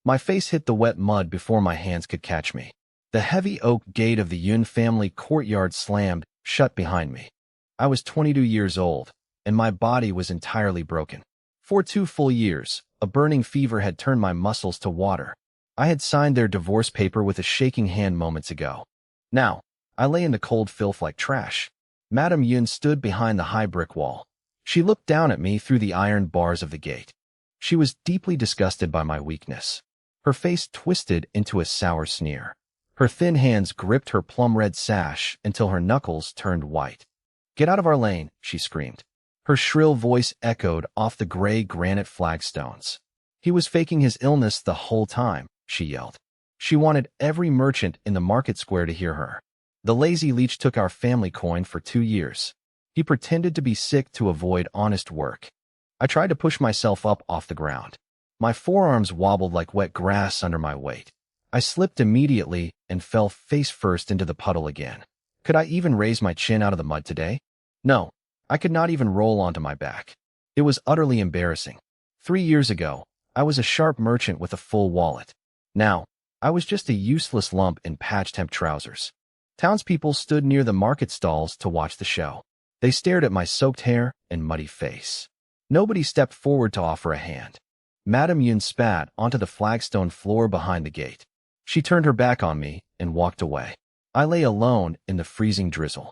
My face hit the wet mud before my hands could catch me. The heavy oak gate of the Yun family courtyard slammed shut behind me. I was 22 years old, and my body was entirely broken. For 2 full years, a burning fever had turned my muscles to water. I had signed their divorce paper with a shaking hand moments ago. Now, I lay in the cold filth like trash. Madame Yun stood behind the high brick wall. She looked down at me through the iron bars of the gate. She was deeply disgusted by my weakness. Her face twisted into a sour sneer. Her thin hands gripped her plum-red sash until her knuckles turned white. "Get out of our lane," she screamed. Her shrill voice echoed off the gray granite flagstones. "He was faking his illness the whole time," she yelled. She wanted every merchant in the market square to hear her. "The lazy leech took our family coin for 2 years. He pretended to be sick to avoid honest work." I tried to push myself up off the ground. My forearms wobbled like wet grass under my weight. I slipped immediately and fell face first into the puddle again. Could I even raise my chin out of the mud today? No, I could not even roll onto my back. It was utterly embarrassing. 3 years ago, I was a sharp merchant with a full wallet. Now, I was just a useless lump in patched hemp trousers. Townspeople stood near the market stalls to watch the show. They stared at my soaked hair and muddy face. Nobody stepped forward to offer a hand. Madame Yun spat onto the flagstone floor behind the gate. She turned her back on me and walked away. I lay alone in the freezing drizzle.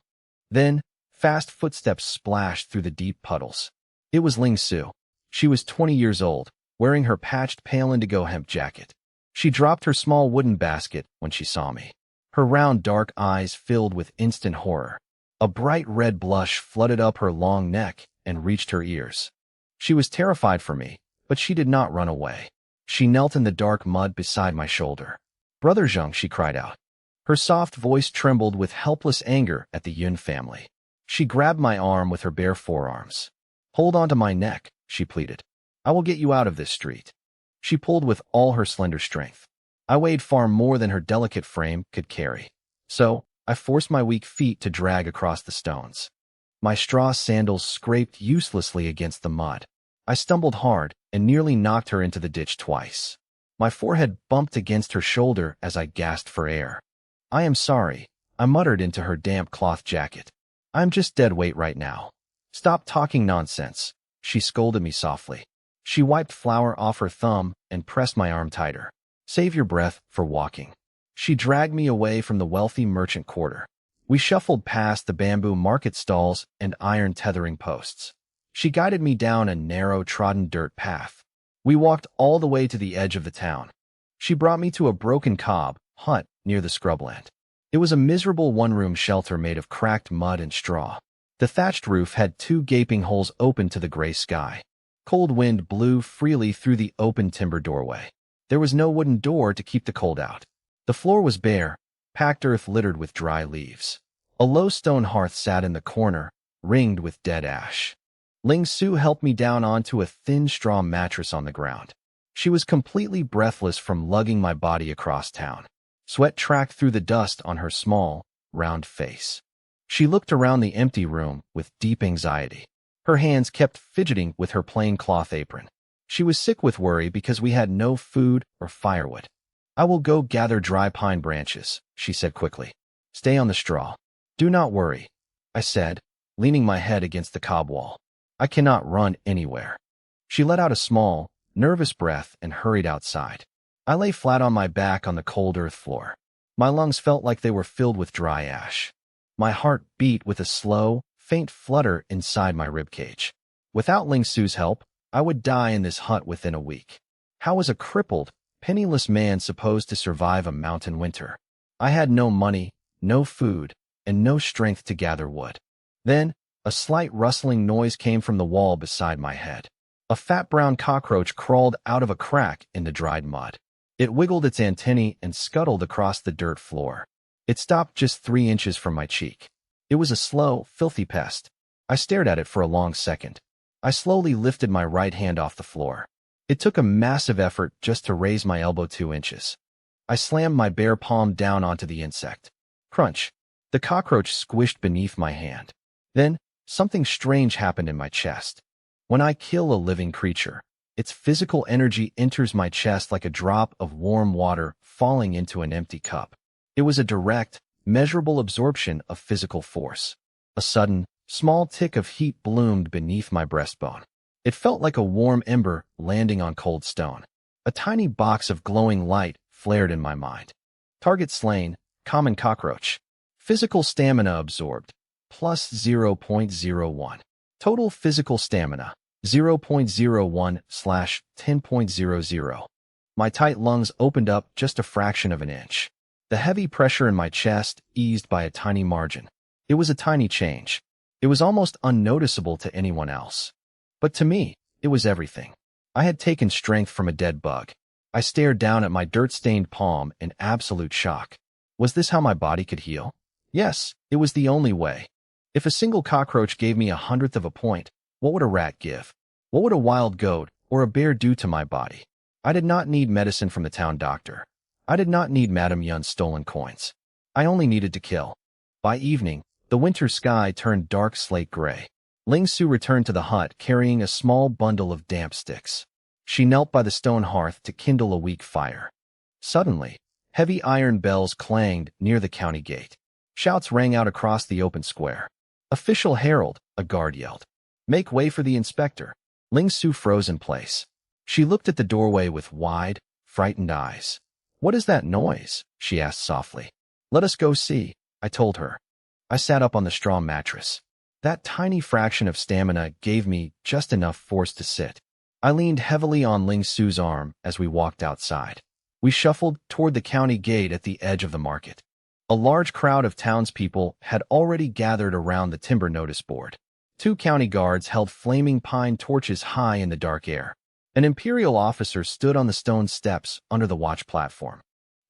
Then, fast footsteps splashed through the deep puddles. It was Ling Su. She was 20 years old, wearing her patched pale indigo hemp jacket. She dropped her small wooden basket when she saw me. Her round dark eyes filled with instant horror. A bright red blush flooded up her long neck and reached her ears. She was terrified for me, but she did not run away. She knelt in the dark mud beside my shoulder. "Brother Zheng," she cried out. Her soft voice trembled with helpless anger at the Yun family. She grabbed my arm with her bare forearms. "Hold on to my neck," she pleaded. "I will get you out of this street." She pulled with all her slender strength. I weighed far more than her delicate frame could carry. So, I forced my weak feet to drag across the stones. My straw sandals scraped uselessly against the mud. I stumbled hard and nearly knocked her into the ditch twice. My forehead bumped against her shoulder as I gasped for air. "I am sorry," I muttered into her damp cloth jacket. "I'm just dead weight right now." "Stop talking nonsense," she scolded me softly. She wiped flour off her thumb and pressed my arm tighter. "Save your breath for walking." She dragged me away from the wealthy merchant quarter. We shuffled past the bamboo market stalls and iron tethering posts. She guided me down a narrow, trodden dirt path. We walked all the way to the edge of the town. She brought me to a broken cob hut near the scrubland. It was a miserable one-room shelter made of cracked mud and straw. The thatched roof had 2 gaping holes open to the gray sky. Cold wind blew freely through the open timber doorway. There was no wooden door to keep the cold out. The floor was bare, packed earth littered with dry leaves. A low stone hearth sat in the corner, ringed with dead ash. Ling Su helped me down onto a thin straw mattress on the ground. She was completely breathless from lugging my body across town. Sweat tracked through the dust on her small, round face. She looked around the empty room with deep anxiety. Her hands kept fidgeting with her plain cloth apron. She was sick with worry because we had no food or firewood. "I will go gather dry pine branches," she said quickly. "Stay on the straw." "Do not worry," I said, leaning my head against the cob wall. "I cannot run anywhere." She let out a small, nervous breath and hurried outside. I lay flat on my back on the cold earth floor. My lungs felt like they were filled with dry ash. My heart beat with a slow, faint flutter inside my ribcage. Without Ling Su's help, I would die in this hut within a week. How was a crippled, penniless man supposed to survive a mountain winter? I had no money, no food, and no strength to gather wood. Then, a slight rustling noise came from the wall beside my head. A fat brown cockroach crawled out of a crack in the dried mud. It wiggled its antennae and scuttled across the dirt floor. It stopped just 3 inches from my cheek. It was a slow, filthy pest. I stared at it for a long second. I slowly lifted my right hand off the floor. It took a massive effort just to raise my elbow 2 inches. I slammed my bare palm down onto the insect. Crunch. The cockroach squished beneath my hand. Then, something strange happened in my chest. When I kill a living creature, Its physical energy enters my chest like a drop of warm water falling into an empty cup. It was a direct, measurable absorption of physical force. A sudden, small tick of heat bloomed beneath my breastbone. It felt like a warm ember landing on cold stone. A tiny box of glowing light flared in my mind. Target slain, common cockroach. Physical stamina absorbed, plus 0.01. Total physical stamina, 0.01/10.00. My tight lungs opened up just a fraction of an inch. The heavy pressure in my chest eased by a tiny margin. It was a tiny change. It was almost unnoticeable to anyone else. But to me, it was everything. I had taken strength from a dead bug. I stared down at my dirt-stained palm in absolute shock. Was this how my body could heal? Yes, it was the only way. If a single cockroach gave me 1/100th of a point, what would a rat give? What would a wild goat or a bear do to my body? I did not need medicine from the town doctor. I did not need Madame Yun's stolen coins. I only needed to kill. By evening, the winter sky turned dark slate gray. Ling Su returned to the hut carrying a small bundle of damp sticks. She knelt by the stone hearth to kindle a weak fire. Suddenly, heavy iron bells clanged near the county gate. Shouts rang out across the open square. "Official herald," a guard yelled. "Make way for the inspector." Ling Su froze in place. She looked at the doorway with wide, frightened eyes. "What is that noise?" she asked softly. "Let us go see," I told her. I sat up on the straw mattress. That tiny fraction of stamina gave me just enough force to sit. I leaned heavily on Ling Su's arm as we walked outside. We shuffled toward the county gate at the edge of the market. A large crowd of townspeople had already gathered around the timber notice board. 2 county guards held flaming pine torches high in the dark air. An imperial officer stood on the stone steps under the watch platform.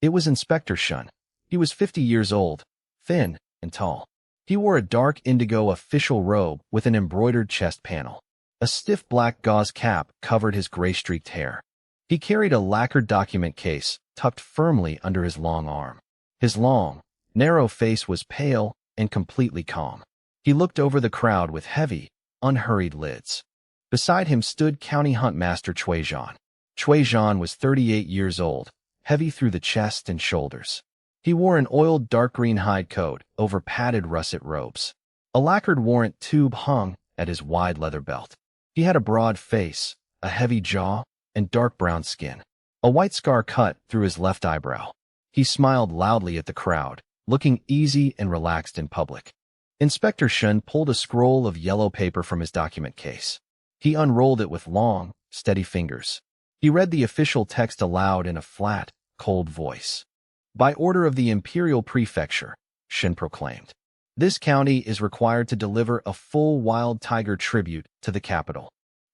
It was Inspector Shun. He was 50 years old, thin and tall. He wore a dark indigo official robe with an embroidered chest panel. A stiff black gauze cap covered his gray-streaked hair. He carried a lacquered document case tucked firmly under his long arm. His long, narrow face was pale and completely calm. He looked over the crowd with heavy, unhurried lids. Beside him stood County Hunt Master Cui Zhan. Cui Zhan was 38 years old, heavy through the chest and shoulders. He wore an oiled dark green hide coat over padded russet robes. A lacquered warrant tube hung at his wide leather belt. He had a broad face, a heavy jaw, and dark brown skin. A white scar cut through his left eyebrow. He smiled loudly at the crowd, looking easy and relaxed in public. Inspector Shun pulled a scroll of yellow paper from his document case. He unrolled it with long, steady fingers. He read the official text aloud in a flat, cold voice. "By order of the Imperial Prefecture," Shun proclaimed, "this county is required to deliver a full wild tiger tribute to the capital.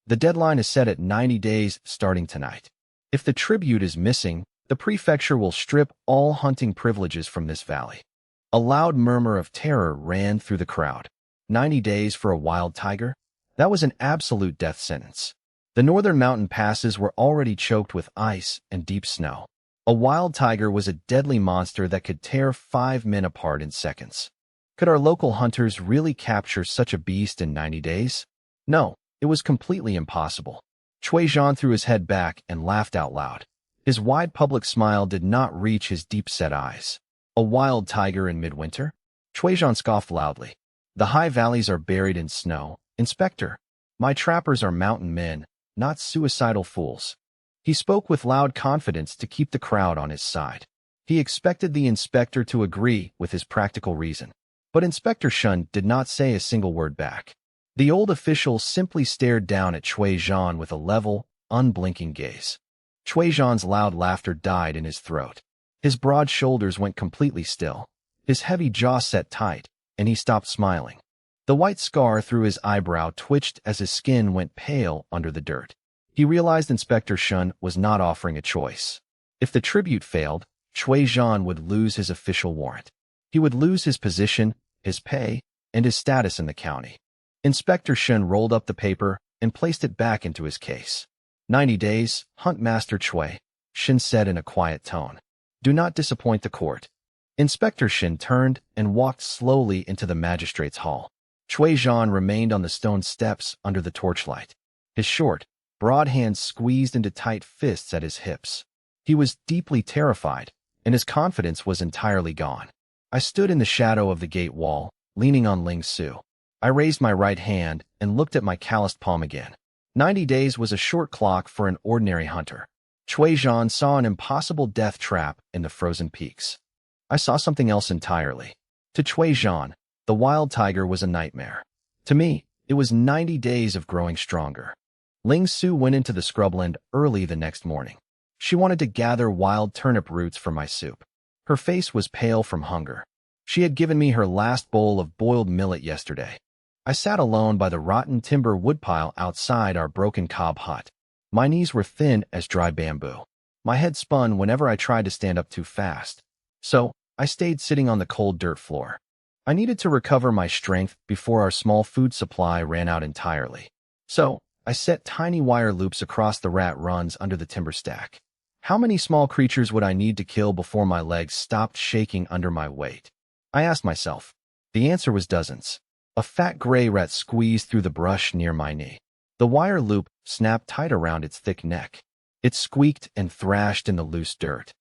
The deadline is set at 90 days starting tonight. If the tribute is missing, the prefecture will strip all hunting privileges from this valley." A loud murmur of terror ran through the crowd. 90 days for a wild tiger? That was an absolute death sentence. The northern mountain passes were already choked with ice and deep snow. A wild tiger was a deadly monster that could tear 5 men apart in seconds. Could our local hunters really capture such a beast in 90 days? No, it was completely impossible. Cui Zhan threw his head back and laughed out loud. His wide public smile did not reach his deep-set eyes. A wild tiger in midwinter? Cui Zhan scoffed loudly. "The high valleys are buried in snow, Inspector. My trappers are mountain men, not suicidal fools." He spoke with loud confidence to keep the crowd on his side. He expected the inspector to agree with his practical reason. But Inspector Shun did not say a single word back. The old official simply stared down at Cui Zhan with a level, unblinking gaze. Cui Zhan's loud laughter died in his throat. His broad shoulders went completely still. His heavy jaw set tight, and he stopped smiling. The white scar through his eyebrow twitched as his skin went pale under the dirt. He realized Inspector Shun was not offering a choice. If the tribute failed, Cui Zhan would lose his official warrant. He would lose his position, his pay, and his status in the county. Inspector Shun rolled up the paper and placed it back into his case. 90 days, Hunt Master Cui, Shin said in a quiet tone. Do not disappoint the court. Inspector Shin turned and walked slowly into the magistrate's hall. Cui Zhan remained on the stone steps under the torchlight. His short, broad hands squeezed into tight fists at his hips. He was deeply terrified, and his confidence was entirely gone. I stood in the shadow of the gate wall, leaning on Ling Su. I raised my right hand and looked at my calloused palm again. 90 days was a short clock for an ordinary hunter. Cui Zhan saw an impossible death trap in the frozen peaks. I saw something else entirely. To Cui Zhan, the wild tiger was a nightmare. To me, it was 90 days of growing stronger. Ling Su went into the scrubland early the next morning. She wanted to gather wild turnip roots for my soup. Her face was pale from hunger. She had given me her last bowl of boiled millet yesterday. I sat alone by the rotten timber woodpile outside our broken cob hut. My knees were thin as dry bamboo. My head spun whenever I tried to stand up too fast. So, I stayed sitting on the cold dirt floor. I needed to recover my strength before our small food supply ran out entirely. So, I set tiny wire loops across the rat runs under the timber stack. How many small creatures would I need to kill before my legs stopped shaking under my weight? I asked myself. The answer was dozens. A fat gray rat squeezed through the brush near my knee. The wire loop snapped tight around its thick neck. It squeaked and thrashed in the loose dirt.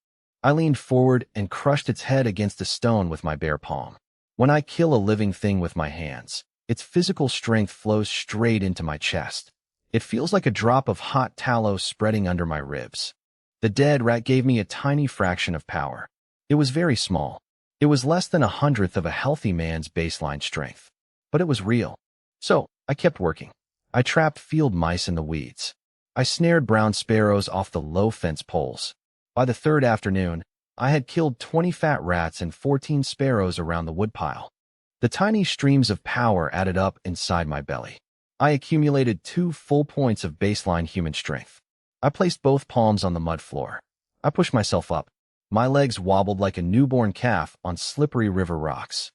I leaned forward and crushed its head against a stone with my bare palm. When I kill a living thing with my hands, its physical strength flows straight into my chest. It feels like a drop of hot tallow spreading under my ribs. The dead rat gave me a tiny fraction of power. It was very small. It was less than 1/100th of a healthy man's baseline strength. But it was real. So, I kept working. I trapped field mice in the weeds. I snared brown sparrows off the low fence poles. By the third afternoon, I had killed 20 fat rats and 14 sparrows around the woodpile. The tiny streams of power added up inside my belly. I accumulated 2 full points of baseline human strength. I placed both palms on the mud floor. I pushed myself up. My legs wobbled like a newborn calf on slippery river rocks.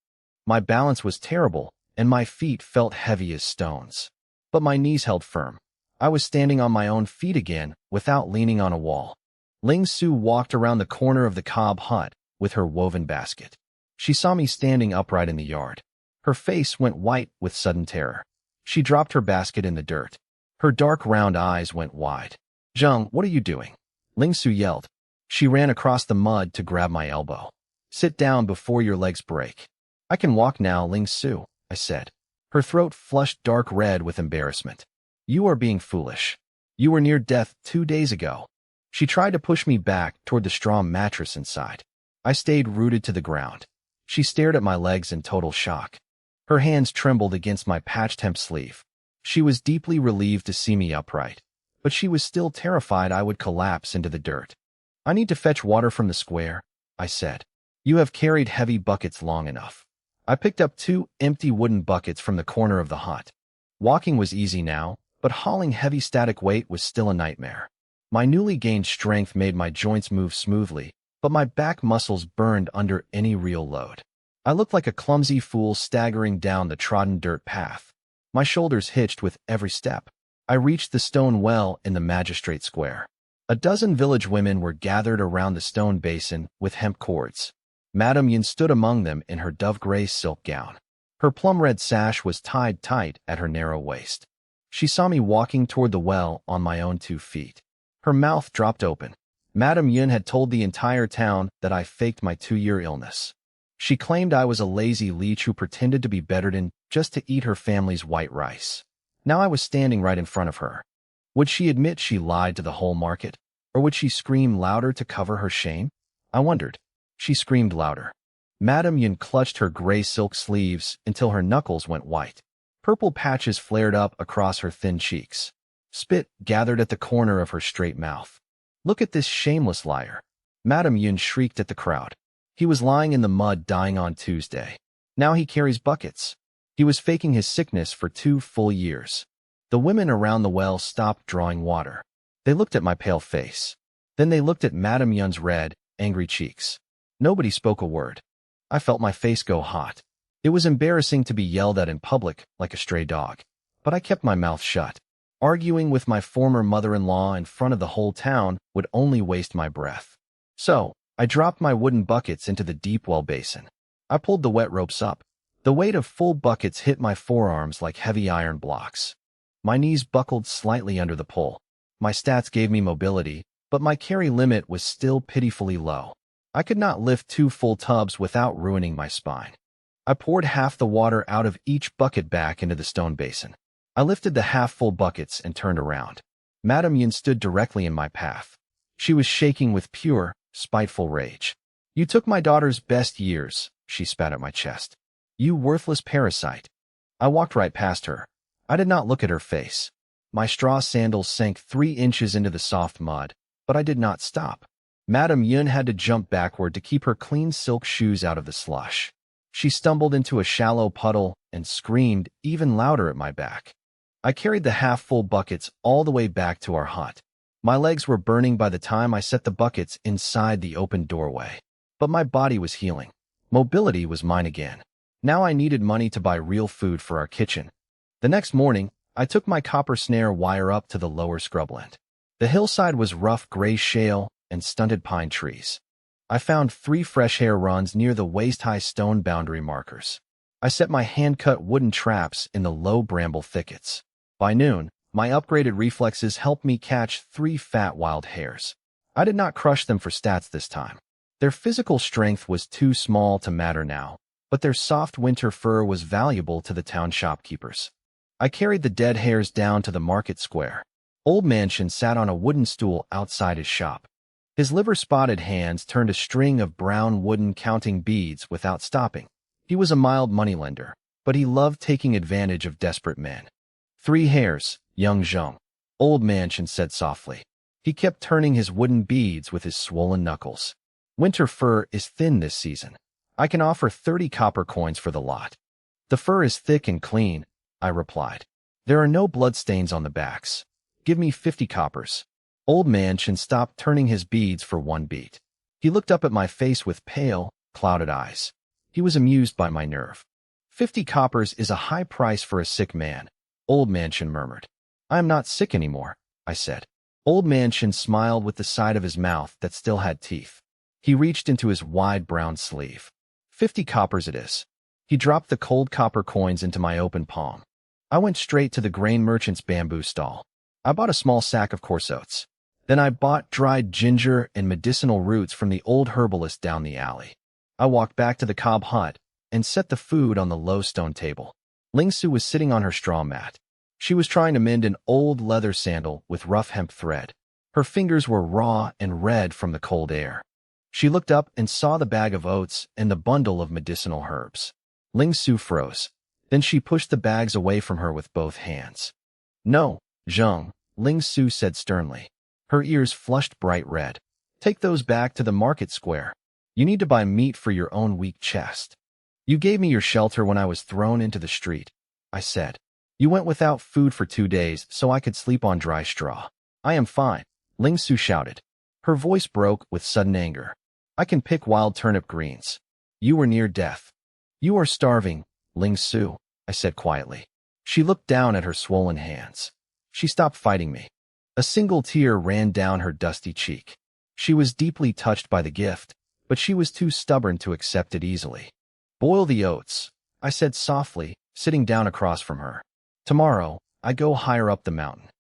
My balance was terrible, and my feet felt heavy as stones. But my knees held firm. I was standing on my own feet again, without leaning on a wall. Ling Su walked around the corner of the cob hut with her woven basket. She saw me standing upright in the yard. Her face went white with sudden terror. She dropped her basket in the dirt. Her dark round eyes went wide. "Zheng, what are you doing?" Ling Su yelled. She ran across the mud to grab my elbow. "Sit down before your legs break." "I can walk now, Ling Su," I said. Her throat flushed dark red with embarrassment. "You are being foolish. You were near death 2 days ago." She tried to push me back toward the straw mattress inside. I stayed rooted to the ground. She stared at my legs in total shock. Her hands trembled against my patched hemp sleeve. She was deeply relieved to see me upright, but she was still terrified I would collapse into the dirt. "I need to fetch water from the square," I said. "You have carried heavy buckets long enough." I picked up 2 empty wooden buckets from the corner of the hut. Walking was easy now, but hauling heavy static weight was still a nightmare. My newly gained strength made my joints move smoothly, but my back muscles burned under any real load. I looked like a clumsy fool staggering down the trodden dirt path. My shoulders hitched with every step. I reached the stone well in the magistrate square. A dozen village women were gathered around the stone basin with hemp cords. Madame Yin stood among them in her dove-gray silk gown. Her plum-red sash was tied tight at her narrow waist. She saw me walking toward the well on my own 2 feet. Her mouth dropped open. Madame Yun had told the entire town that I faked my 2-year illness. She claimed I was a lazy leech who pretended to be bedridden just to eat her family's white rice. Now I was standing right in front of her. Would she admit she lied to the whole market? Or would she scream louder to cover her shame? I wondered. She screamed louder. Madame Yun clutched her gray silk sleeves until her knuckles went white. Purple patches flared up across her thin cheeks. Spit gathered at the corner of her straight mouth. "Look at this shameless liar." Madame Yun shrieked at the crowd. He was lying in the mud dying on Tuesday. Now he carries buckets. He was faking his sickness for 2 full years. The women around the well stopped drawing water. They looked at my pale face. Then they looked at Madame Yun's red, angry cheeks. Nobody spoke a word. I felt my face go hot. It was embarrassing to be yelled at in public like a stray dog. But I kept my mouth shut. Arguing with my former mother-in-law in front of the whole town would only waste my breath. So, I dropped my wooden buckets into the deep well basin. I pulled the wet ropes up. The weight of full buckets hit my forearms like heavy iron blocks. My knees buckled slightly under the pull. My stats gave me mobility, but my carry limit was still pitifully low. I could not lift 2 full tubs without ruining my spine. I poured half the water out of each bucket back into the stone basin. I lifted the half-full buckets and turned around. Madame Yin stood directly in my path. She was shaking with pure, spiteful rage. "You took my daughter's best years," she spat at my chest. "You worthless parasite." I walked right past her. I did not look at her face. My straw sandals sank 3 inches into the soft mud, but I did not stop. Madame Yun had to jump backward to keep her clean silk shoes out of the slush. She stumbled into a shallow puddle and screamed even louder at my back. I carried the half-full buckets all the way back to our hut. My legs were burning by the time I set the buckets inside the open doorway. But my body was healing. Mobility was mine again. Now I needed money to buy real food for our kitchen. The next morning, I took my copper snare wire up to the lower scrubland. The hillside was rough gray shale and stunted pine trees. I found 3 fresh hair runs near the waist-high stone boundary markers. I set my hand-cut wooden traps in the low bramble thickets. By noon, my upgraded reflexes helped me catch 3 fat wild hares. I did not crush them for stats this time. Their physical strength was too small to matter now, but their soft winter fur was valuable to the town shopkeepers. I carried the dead hares down to the market square. Old Mansion sat on a wooden stool outside his shop. His liver-spotted hands turned a string of brown wooden counting beads without stopping. He was a mild moneylender, but he loved taking advantage of desperate men. 3 hares, young Zheng, Old Mansion said softly. He kept turning his wooden beads with his swollen knuckles. Winter fur is thin this season. I can offer 30 copper coins for the lot. The fur is thick and clean, I replied. There are no bloodstains on the backs. Give me 50 coppers. Old Mansion stopped turning his beads for 1 beat. He looked up at my face with pale, clouded eyes. He was amused by my nerve. 50 coppers is a high price for a sick man, Old Mansion murmured. I am not sick anymore, I said. Old Mansion smiled with the side of his mouth that still had teeth. He reached into his wide brown sleeve. 50 coppers it is. He dropped the cold copper coins into my open palm. I went straight to the grain merchant's bamboo stall. I bought a small sack of coarse oats. Then I bought dried ginger and medicinal roots from the old herbalist down the alley. I walked back to the cob hut and set the food on the low stone table. Ling Su was sitting on her straw mat. She was trying to mend an old leather sandal with rough hemp thread. Her fingers were raw and red from the cold air. She looked up and saw the bag of oats and the bundle of medicinal herbs. Ling Su froze. Then she pushed the bags away from her with both hands. "No, Zheng," Ling Su said sternly. Her ears flushed bright red. "Take those back to the market square. You need to buy meat for your own weak chest. You gave me your shelter when I was thrown into the street," I said. "You went without food for 2 days so I could sleep on dry straw." "I am fine," Ling Su shouted. Her voice broke with sudden anger. "I can pick wild turnip greens. You were near death." "You are starving, Ling Su," I said quietly. She looked down at her swollen hands. She stopped fighting me. A single tear ran down her dusty cheek. She was deeply touched by the gift, but she was too stubborn to accept it easily. "Boil the oats," I said softly, sitting down across from her. "Tomorrow, I go higher up the mountain."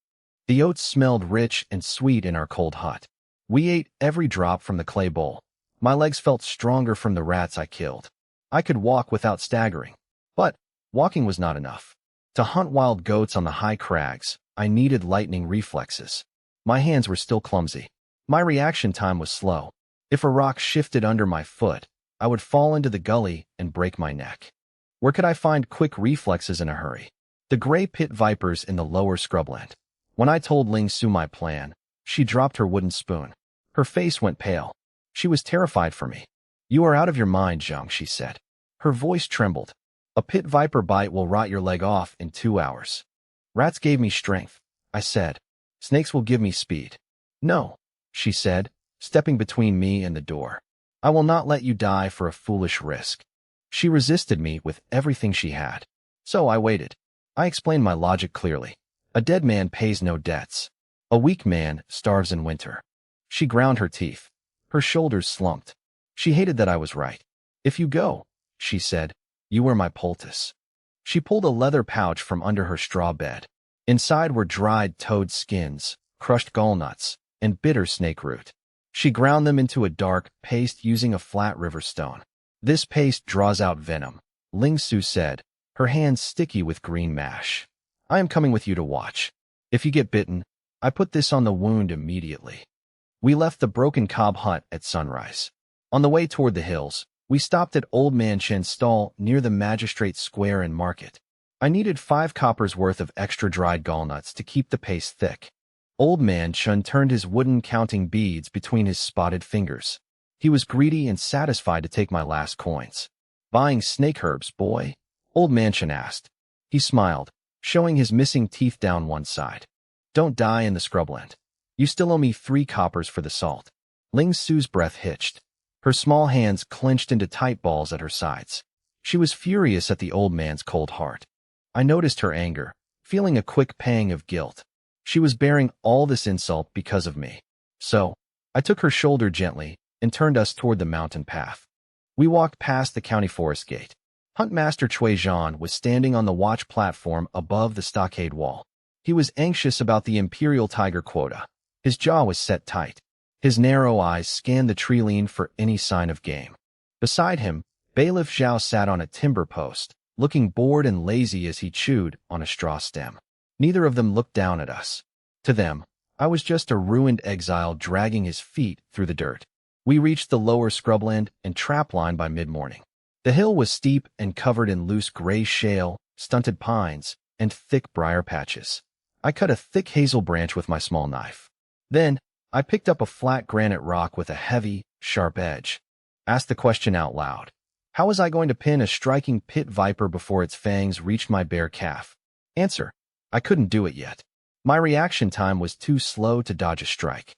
The oats smelled rich and sweet in our cold hut. We ate every drop from the clay bowl. My legs felt stronger from the rats I killed. I could walk without staggering. But walking was not enough. To hunt wild goats on the high crags, I needed lightning reflexes. My hands were still clumsy. My reaction time was slow. If a rock shifted under my foot, I would fall into the gully and break my neck. Where could I find quick reflexes in a hurry? The gray pit vipers in the lower scrubland. When I told Ling Su my plan, she dropped her wooden spoon. Her face went pale. She was terrified for me. "You are out of your mind, Zheng," she said. Her voice trembled. "A pit viper bite will rot your leg off in 2 hours. Rats gave me strength," I said. "Snakes will give me speed." "No," she said, stepping between me and the door. "I will not let you die for a foolish risk." She resisted me with everything she had. So I waited. I explained my logic clearly. A dead man pays no debts. A weak man starves in winter. She ground her teeth. Her shoulders slumped. She hated that I was right. "If you go," she said, "you are my poultice." She pulled a leather pouch from under her straw bed. Inside were dried toad skins, crushed gallnuts, and bitter snake root. She ground them into a dark paste using a flat river stone. This paste draws out venom, Ling Su said, her hands sticky with green mash. I am coming with you to watch. If you get bitten, I put this on the wound immediately. We left the broken cob hut at sunrise. On the way toward the hills, we stopped at Old Man Chen's stall near the magistrate's square and market. I needed 5 coppers worth of extra dried gallnuts to keep the paste thick. Old Man Chen turned his wooden counting beads between his spotted fingers. He was greedy and satisfied to take my last coins. Buying snake herbs, boy? Old Man Chen asked. He smiled, showing his missing teeth down one side. Don't die in the scrubland. You still owe me 3 coppers for the salt. Ling Su's breath hitched. Her small hands clenched into tight balls at her sides. She was furious at the old man's cold heart. I noticed her anger, feeling a quick pang of guilt. She was bearing all this insult because of me. So, I took her shoulder gently and turned us toward the mountain path. We walked past the county forest gate. Huntmaster Cui Zhan was standing on the watch platform above the stockade wall. He was anxious about the imperial tiger quota. His jaw was set tight. His narrow eyes scanned the tree-line for any sign of game. Beside him, Bailiff Zhao sat on a timber post, looking bored and lazy as he chewed on a straw stem. Neither of them looked down at us. To them, I was just a ruined exile dragging his feet through the dirt. We reached the lower scrubland and trapline by mid-morning. The hill was steep and covered in loose gray shale, stunted pines, and thick briar patches. I cut a thick hazel branch with my small knife. Then, I picked up a flat granite rock with a heavy, sharp edge. Asked the question out loud. How was I going to pin a striking pit viper before its fangs reached my bare calf? Answer. I couldn't do it yet. My reaction time was too slow to dodge a strike.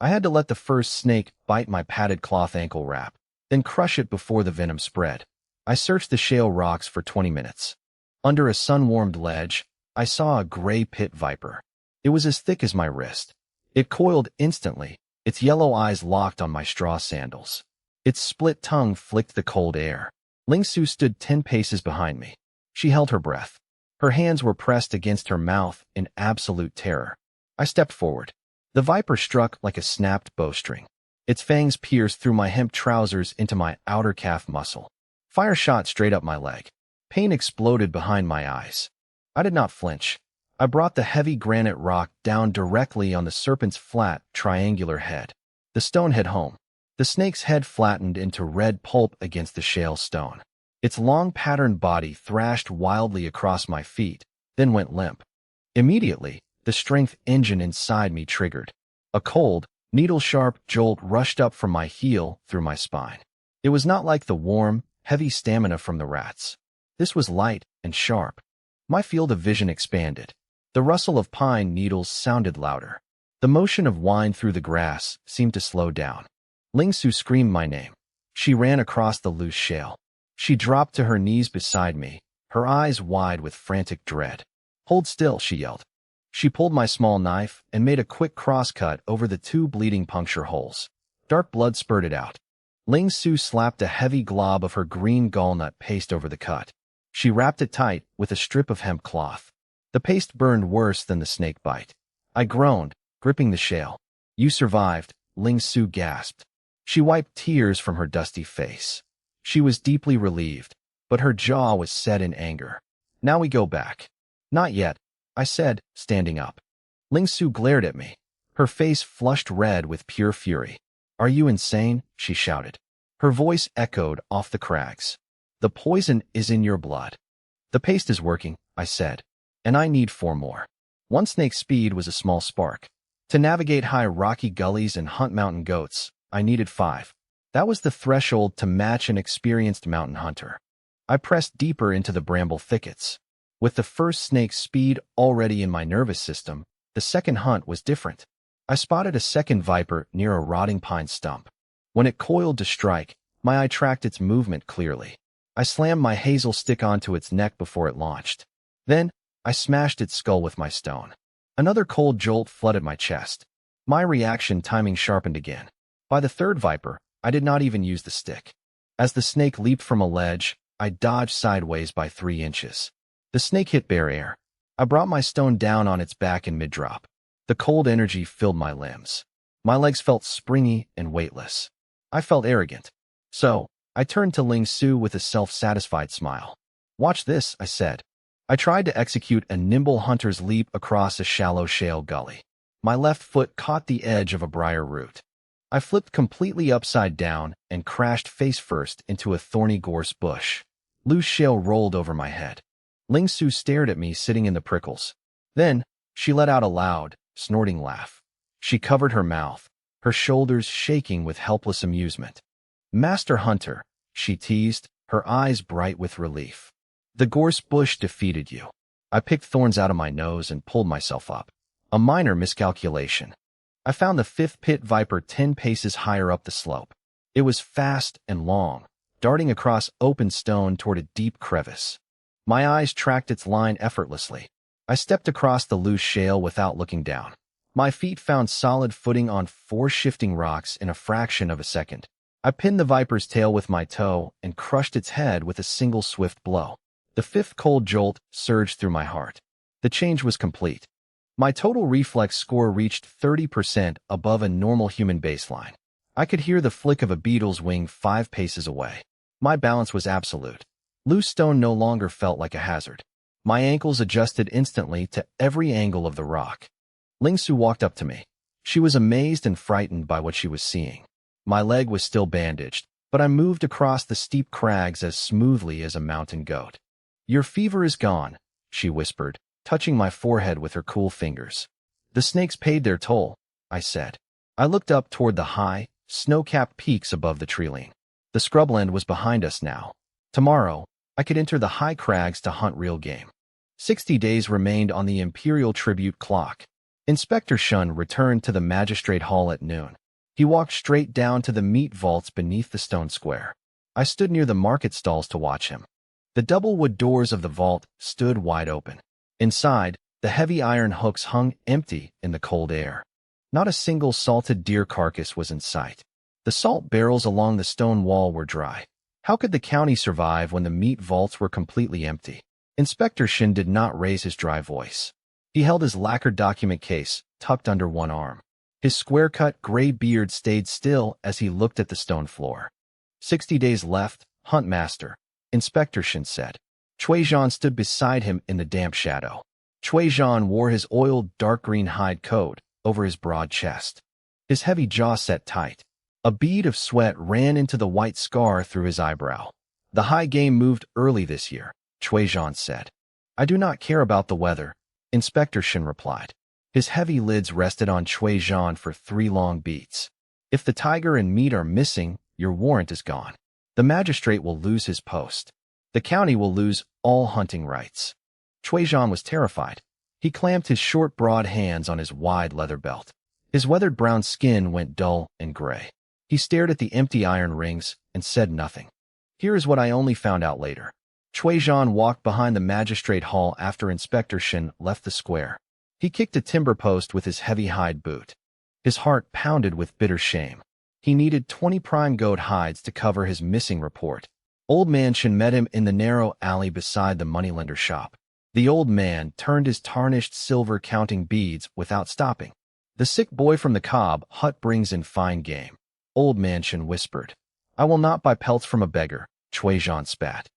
I had to let the first snake bite my padded cloth ankle wrap, then crush it before the venom spread. I searched the shale rocks for 20 minutes. Under a sun-warmed ledge, I saw a gray pit viper. It was as thick as my wrist. It coiled instantly, its yellow eyes locked on my straw sandals. Its split tongue flicked the cold air. Ling Su stood 10 paces behind me. She held her breath. Her hands were pressed against her mouth in absolute terror. I stepped forward. The viper struck like a snapped bowstring. Its fangs pierced through my hemp trousers into my outer calf muscle. Fire shot straight up my leg. Pain exploded behind my eyes. I did not flinch. I brought the heavy granite rock down directly on the serpent's flat, triangular head. The stone hit home. The snake's head flattened into red pulp against the shale stone. Its long patterned body thrashed wildly across my feet, then went limp. Immediately, the strength engine inside me triggered. A cold, needle-sharp jolt rushed up from my heel through my spine. It was not like the warm, heavy stamina from the rats. This was light and sharp. My field of vision expanded. The rustle of pine needles sounded louder. The motion of wind through the grass seemed to slow down. Ling Su screamed my name. She ran across the loose shale. She dropped to her knees beside me, her eyes wide with frantic dread. Hold still, she yelled. She pulled my small knife and made a quick crosscut over the 2 bleeding puncture holes. Dark blood spurted out. Ling Su slapped a heavy glob of her green gallnut paste over the cut. She wrapped it tight with a strip of hemp cloth. The paste burned worse than the snake bite. I groaned, gripping the shale. You survived, Ling Su gasped. She wiped tears from her dusty face. She was deeply relieved, but her jaw was set in anger. Now we go back. Not yet, I said, standing up. Ling Su glared at me. Her face flushed red with pure fury. Are you insane? She shouted. Her voice echoed off the crags. The poison is in your blood. The paste is working, I said, and I need 4 more. 1 snake's speed was a small spark. To navigate high rocky gullies and hunt mountain goats, I needed 5. That was the threshold to match an experienced mountain hunter. I pressed deeper into the bramble thickets. With the first snake's speed already in my nervous system, the second hunt was different. I spotted a second viper near a rotting pine stump. When it coiled to strike, my eye tracked its movement clearly. I slammed my hazel stick onto its neck before it launched. Then, I smashed its skull with my stone. Another cold jolt flooded my chest. My reaction timing sharpened again. By the third viper, I did not even use the stick. As the snake leaped from a ledge, I dodged sideways by 3 inches. The snake hit bare air. I brought my stone down on its back in mid-drop. The cold energy filled my limbs. My legs felt springy and weightless. I felt arrogant. So, I turned to Ling Su with a self-satisfied smile. "Watch this," I said. I tried to execute a nimble hunter's leap across a shallow shale gully. My left foot caught the edge of a briar root. I flipped completely upside down and crashed face first into a thorny gorse bush. Loose shale rolled over my head. Ling Su stared at me sitting in the prickles. Then, she let out a loud, snorting laugh. She covered her mouth, her shoulders shaking with helpless amusement. "Master Hunter," she teased, her eyes bright with relief. "The gorse bush defeated you." I picked thorns out of my nose and pulled myself up. A minor miscalculation. I found the fifth pit viper 10 paces higher up the slope. It was fast and long, darting across open stone toward a deep crevice. My eyes tracked its line effortlessly. I stepped across the loose shale without looking down. My feet found solid footing on 4 shifting rocks in a fraction of a second. I pinned the viper's tail with my toe and crushed its head with a single swift blow. The fifth cold jolt surged through my heart. The change was complete. My total reflex score reached 30% above a normal human baseline. I could hear the flick of a beetle's wing 5 paces away. My balance was absolute. Loose stone no longer felt like a hazard. My ankles adjusted instantly to every angle of the rock. Ling Su walked up to me. She was amazed and frightened by what she was seeing. My leg was still bandaged, but I moved across the steep crags as smoothly as a mountain goat. "Your fever is gone," she whispered, touching my forehead with her cool fingers. "The snakes paid their toll," I said. I looked up toward the high, snow-capped peaks above the treeline. The scrubland was behind us now. Tomorrow, I could enter the high crags to hunt real game. 60 days remained on the imperial tribute clock. Inspector Shun returned to the magistrate hall at noon. He walked straight down to the meat vaults beneath the stone square. I stood near the market stalls to watch him. The double wood doors of the vault stood wide open. Inside, the heavy iron hooks hung empty in the cold air. Not a single salted deer carcass was in sight. The salt barrels along the stone wall were dry. How could the county survive when the meat vaults were completely empty? Inspector Shin did not raise his dry voice. He held his lacquered document case tucked under one arm. His square-cut gray beard stayed still as he looked at the stone floor. 60 days left, Hunt Master, Inspector Shin said. Cui Zhan stood beside him in the damp shadow. Cui Zhan wore his oiled dark green hide coat over his broad chest. His heavy jaw set tight. A bead of sweat ran into the white scar through his eyebrow. "The high game moved early this year," Cui Zhan said. "I do not care about the weather," Inspector Shin replied. His heavy lids rested on Cui Zhan for 3 long beats. "If the tiger and meat are missing, your warrant is gone. The magistrate will lose his post. The county will lose all hunting rights." Cui Zhan was terrified. He clamped his short, broad hands on his wide leather belt. His weathered brown skin went dull and gray. He stared at the empty iron rings and said nothing. "Here is what I only found out later." Cui Zhan walked behind the magistrate hall after Inspector Shin left the square. He kicked a timber post with his heavy hide boot. His heart pounded with bitter shame. He needed 20 prime goat hides to cover his missing report. Old Man Shin met him in the narrow alley beside the moneylender shop. The old man turned his tarnished silver counting beads without stopping. "The sick boy from the cob hut brings in fine game," Old Man Shin whispered. "I will not buy pelts from a beggar," Cui Zhan spat.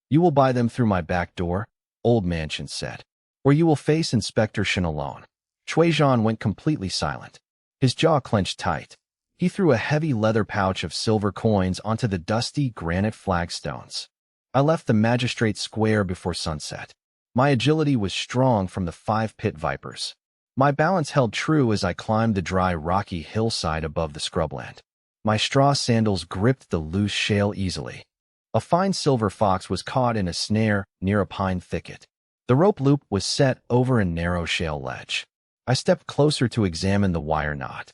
"You will buy them through my back door," Old Man Shin said. "Or you will face Inspector Shin alone." Cui Zhan went completely silent. His jaw clenched tight. He threw a heavy leather pouch of silver coins onto the dusty granite flagstones. I left the magistrate square before sunset. My agility was strong from the 5 pit vipers. My balance held true as I climbed the dry, rocky hillside above the scrubland. My straw sandals gripped the loose shale easily. A fine silver fox was caught in a snare near a pine thicket. The rope loop was set over a narrow shale ledge. I stepped closer to examine the wire knot.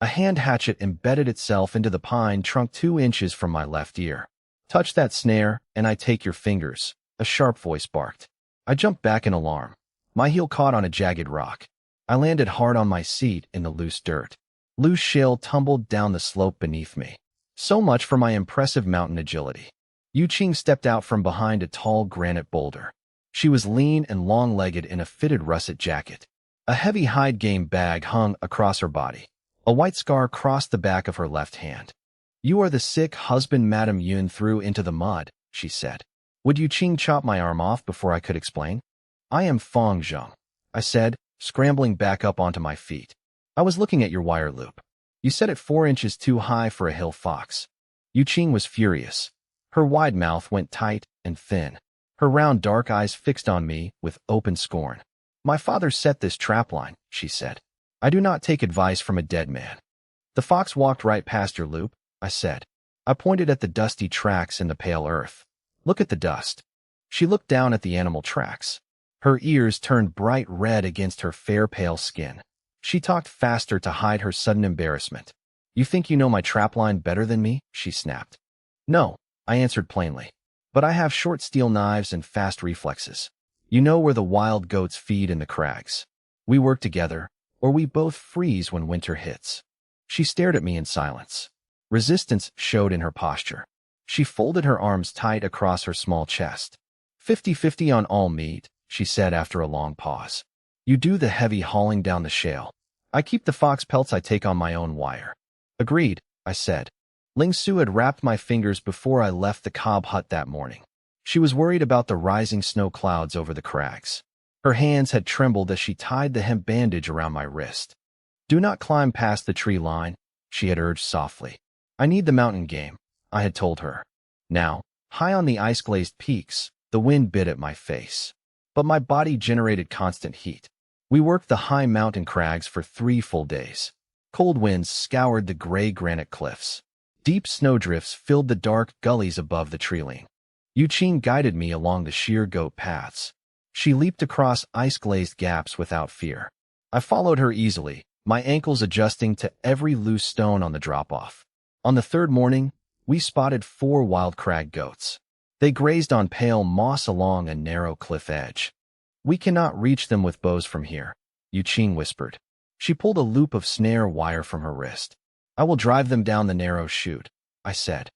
A hand hatchet embedded itself into the pine trunk 2 inches from my left ear. "Touch that snare, and I take your fingers," a sharp voice barked. I jumped back in alarm. My heel caught on a jagged rock. I landed hard on my seat in the loose dirt. Loose shale tumbled down the slope beneath me. So much for my impressive mountain agility. Yu Qing stepped out from behind a tall granite boulder. She was lean and long-legged in a fitted russet jacket. A heavy hide game bag hung across her body. A white scar crossed the back of her left hand. "You are the sick husband Madame Yun threw into the mud," she said. "Would you Qing chop my arm off before I could explain?" "I am Fang Zheng," I said, scrambling back up onto my feet. "I was looking at your wire loop. You set it 4 inches too high for a hill fox." Yu Qing was furious. Her wide mouth went tight and thin. Her round dark eyes fixed on me with open scorn. "My father set this trapline," she said. "I do not take advice from a dead man." "The fox walked right past your loop," I said. I pointed at the dusty tracks in the pale earth. "Look at the dust." She looked down at the animal tracks. Her ears turned bright red against her fair pale skin. She talked faster to hide her sudden embarrassment. "You think you know my trapline better than me?" she snapped. "No," I answered plainly. "But I have short steel knives and fast reflexes. You know where the wild goats feed in the crags. We work together, or we both freeze when winter hits." She stared at me in silence. Resistance showed in her posture. She folded her arms tight across her small chest. 50-50 on all meat," she said after a long pause. "You do the heavy hauling down the shale. I keep the fox pelts I take on my own wire." "Agreed," I said. Ling Su had wrapped my fingers before I left the cob hut that morning. She was worried about the rising snow clouds over the crags. Her hands had trembled as she tied the hemp bandage around my wrist. "Do not climb past the tree line," she had urged softly. "I need the mountain game," I had told her. Now, high on the ice-glazed peaks, the wind bit at my face. But my body generated constant heat. We worked the high mountain crags for 3 full days. Cold winds scoured the gray granite cliffs. Deep snowdrifts filled the dark gullies above the treeline. Yu Qing guided me along the sheer goat paths. She leaped across ice-glazed gaps without fear. I followed her easily, my ankles adjusting to every loose stone on the drop-off. On the 3rd morning, we spotted 4 wild crag goats. They grazed on pale moss along a narrow cliff edge. "We cannot reach them with bows from here," Yu Qing whispered. She pulled a loop of snare wire from her wrist. "I will drive them down the narrow chute," I said.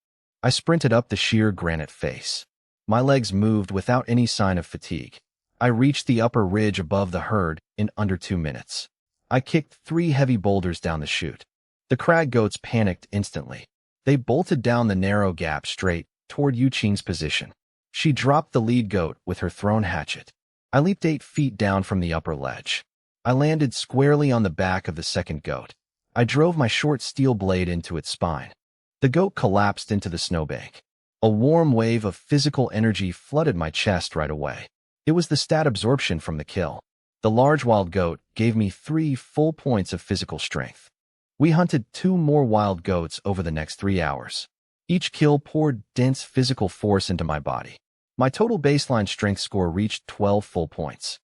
I sprinted up the sheer granite face. My legs moved without any sign of fatigue. I reached the upper ridge above the herd in under 2 minutes. I kicked 3 heavy boulders down the chute. The crag goats panicked instantly. They bolted down the narrow gap straight toward Yu Qing's position. She dropped the lead goat with her thrown hatchet. I leaped 8 feet down from the upper ledge. I landed squarely on the back of the second goat. I drove my short steel blade into its spine. The goat collapsed into the snowbank. A warm wave of physical energy flooded my chest right away. It was the stat absorption from the kill. The large wild goat gave me 3 full points of physical strength. We hunted 2 more wild goats over the next 3 hours. Each kill poured dense physical force into my body. My total baseline strength score reached 12 full points.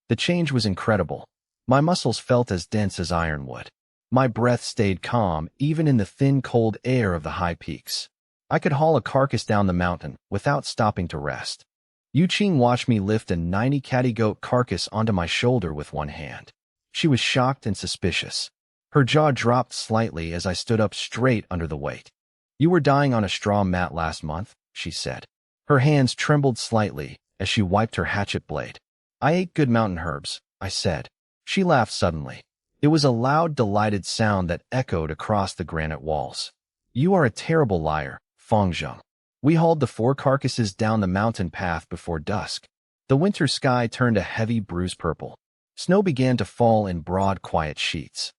The change was incredible. My muscles felt as dense as ironwood. My breath stayed calm even in the thin, cold air of the high peaks. I could haul a carcass down the mountain without stopping to rest. Yu Qing watched me lift a 90-catty goat carcass onto my shoulder with one hand. She was shocked and suspicious. Her jaw dropped slightly as I stood up straight under the weight. "You were dying on a straw mat last month," she said. Her hands trembled slightly as she wiped her hatchet blade. "I ate good mountain herbs," I said. She laughed suddenly. It was a loud, delighted sound that echoed across the granite walls. "You are a terrible liar, Fang Zheng." We hauled the 4 carcasses down the mountain path before dusk. The winter sky turned a heavy bruise purple. Snow began to fall in broad, quiet sheets.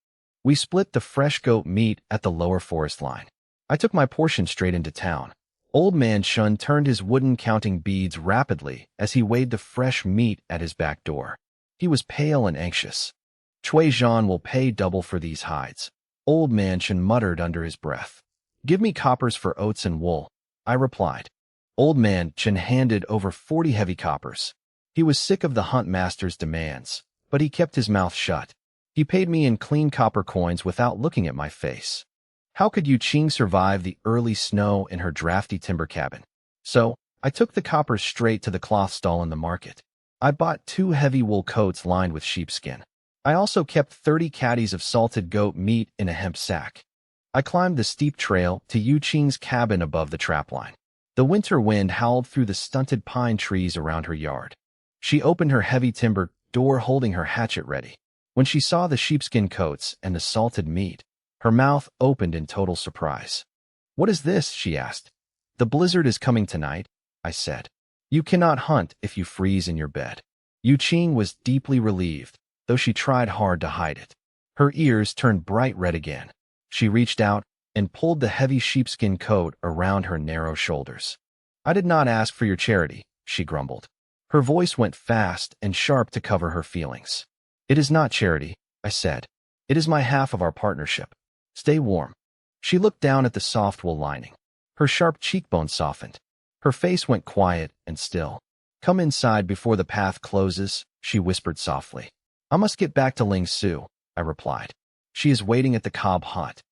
We split the fresh goat meat at the lower forest line. I took my portion straight into town. Old Man Shun turned his wooden counting beads rapidly as he weighed the fresh meat at his back door. He was pale and anxious. "Cui Zhan will pay double for these hides," Old Man Shun muttered under his breath. "Give me coppers for oats and wool," I replied. Old Man Shun handed over 40 heavy coppers. He was sick of the hunt master's demands, but he kept his mouth shut. He paid me in clean copper coins without looking at my face. How could Yu Qing survive the early snow in her drafty timber cabin? So, I took the coppers straight to the cloth stall in the market. I bought 2 heavy wool coats lined with sheepskin. I also kept 30 catties of salted goat meat in a hemp sack. I climbed the steep trail to Yu Qing's cabin above the trapline. The winter wind howled through the stunted pine trees around her yard. She opened her heavy timber door holding her hatchet ready. When she saw the sheepskin coats and the salted meat, her mouth opened in total surprise. "What is this?" she asked. "The blizzard is coming tonight," I said. "You cannot hunt if you freeze in your bed." Yuqing was deeply relieved, though she tried hard to hide it. Her ears turned bright red again. She reached out and pulled the heavy sheepskin coat around her narrow shoulders. "I did not ask for your charity," she grumbled. Her voice went fast and sharp to cover her feelings. "It is not charity," I said. "It is my half of our partnership. Stay warm." She looked down at the soft wool lining. Her sharp cheekbones softened. Her face went quiet and still. "Come inside before the path closes," she whispered softly. "I must get back to Ling Su," I replied. "She is waiting at the cob hut."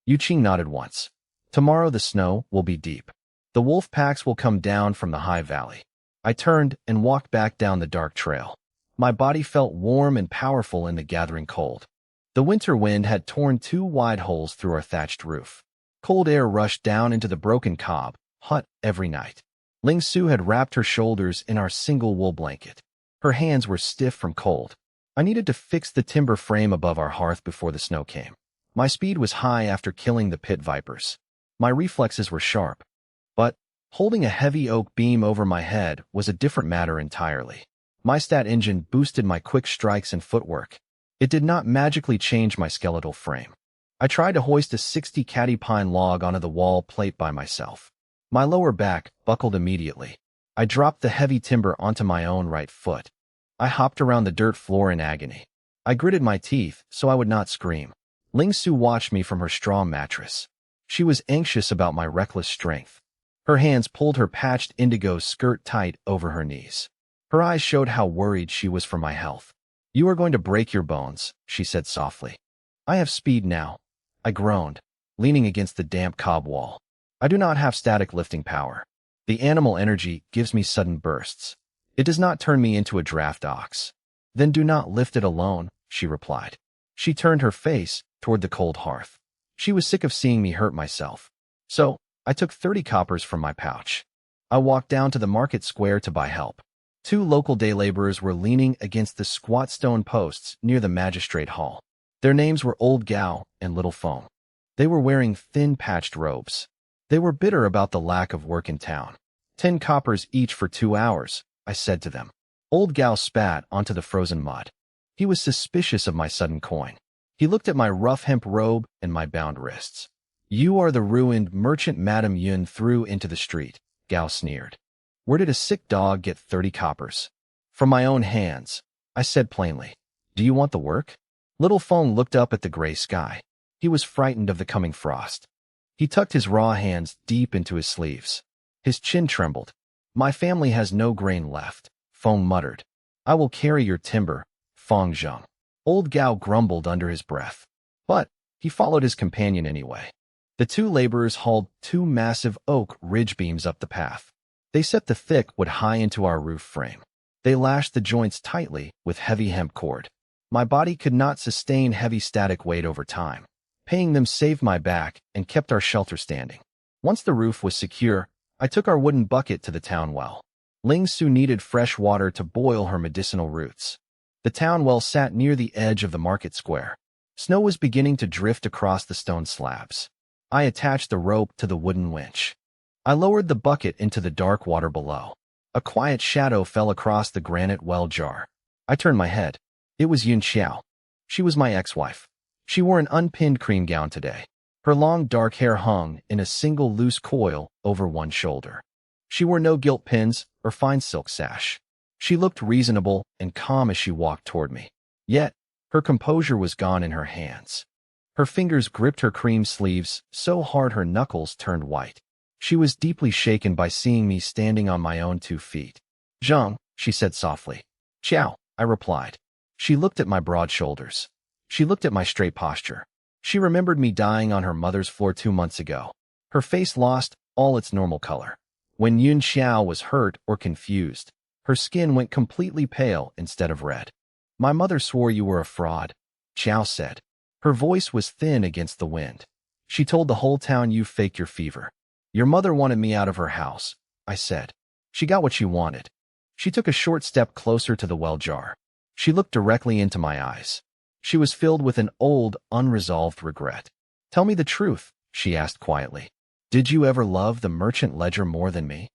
Yuqing nodded once. "Tomorrow the snow will be deep. The wolf packs will come down from the high valley." I turned and walked back down the dark trail. My body felt warm and powerful in the gathering cold. The winter wind had torn 2 wide holes through our thatched roof. Cold air rushed down into the broken cob hut every night. Ling Su had wrapped her shoulders in our single wool blanket. Her hands were stiff from cold. I needed to fix the timber frame above our hearth before the snow came. My speed was high after killing the pit vipers. My reflexes were sharp. But holding a heavy oak beam over my head was a different matter entirely. My stat engine boosted my quick strikes and footwork. It did not magically change my skeletal frame. I tried to hoist a 60-catty pine log onto the wall plate by myself. My lower back buckled immediately. I dropped the heavy timber onto my own right foot. I hopped around the dirt floor in agony. I gritted my teeth so I would not scream. Ling Su watched me from her straw mattress. She was anxious about my reckless strength. Her hands pulled her patched indigo skirt tight over her knees. Her eyes showed how worried she was for my health. "You are going to break your bones," she said softly. "I have speed now," I groaned, leaning against the damp cob wall. "I do not have static lifting power. The animal energy gives me sudden bursts. It does not turn me into a draft ox." "Then do not lift it alone," she replied. She turned her face toward the cold hearth. She was sick of seeing me hurt myself. So I took 30 coppers from my pouch. I walked down to the market square to buy help. 2 local day laborers were leaning against the squat stone posts near the magistrate hall. Their names were Old Gao and Little Feng. They were wearing thin patched robes. They were bitter about the lack of work in town. 10 coppers each for 2 hours, I said to them. Old Gao spat onto the frozen mud. He was suspicious of my sudden coin. He looked at my rough hemp robe and my bound wrists. "You are the ruined merchant Madame Yun threw into the street," Gao sneered. "Where did a sick dog get 30 coppers?" "From my own hands," I said plainly. "Do you want the work?" Little Feng looked up at the gray sky. He was frightened of the coming frost. He tucked his raw hands deep into his sleeves. His chin trembled. "My family has no grain left," Feng muttered. "I will carry your timber, Fang Zheng." Old Gao grumbled under his breath. But he followed his companion anyway. The 2 laborers hauled 2 massive oak ridge beams up the path. They set the thick wood high into our roof frame. They lashed the joints tightly with heavy hemp cord. My body could not sustain heavy static weight over time. Paying them saved my back and kept our shelter standing. Once the roof was secure, I took our wooden bucket to the town well. Ling Su needed fresh water to boil her medicinal roots. The town well sat near the edge of the market square. Snow was beginning to drift across the stone slabs. I attached the rope to the wooden winch. I lowered the bucket into the dark water below. A quiet shadow fell across the granite well jar. I turned my head. It was Yun Xiao. She was my ex-wife. She wore an unpinned cream gown today. Her long dark hair hung in a single loose coil over one shoulder. She wore no gilt pins or fine silk sash. She looked reasonable and calm as she walked toward me. Yet, her composure was gone in her hands. Her fingers gripped her cream sleeves so hard her knuckles turned white. She was deeply shaken by seeing me standing on my own 2 feet. "Zheng," she said softly. "Ciao," I replied. She looked at my broad shoulders. She looked at my straight posture. She remembered me dying on her mother's floor 2 months ago. Her face lost all its normal color. When Yun Xiao was hurt or confused, her skin went completely pale instead of red. "My mother swore you were a fraud," Xiao said. Her voice was thin against the wind. "She told the whole town you faked your fever." "Your mother wanted me out of her house," I said. "She got what she wanted." She took a short step closer to the well jar. She looked directly into my eyes. She was filled with an old, unresolved regret. "Tell me the truth," she asked quietly. "Did you ever love the merchant ledger more than me?"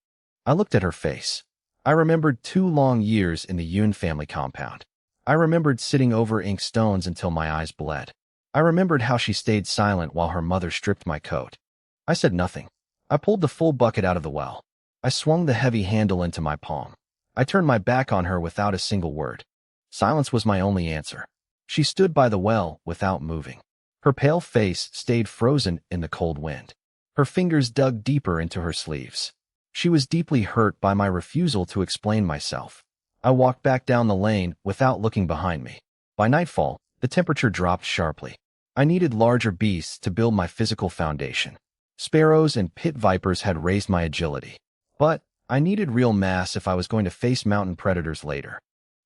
I looked at her face. I remembered 2 long years in the Yun family compound. I remembered sitting over ink stones until my eyes bled. I remembered how she stayed silent while her mother stripped my coat. I said nothing. I pulled the full bucket out of the well. I swung the heavy handle into my palm. I turned my back on her without a single word. Silence was my only answer. She stood by the well without moving. Her pale face stayed frozen in the cold wind. Her fingers dug deeper into her sleeves. She was deeply hurt by my refusal to explain myself. I walked back down the lane without looking behind me. By nightfall, the temperature dropped sharply. I needed larger beasts to build my physical foundation. Sparrows and pit vipers had raised my agility. But I needed real mass if I was going to face mountain predators later.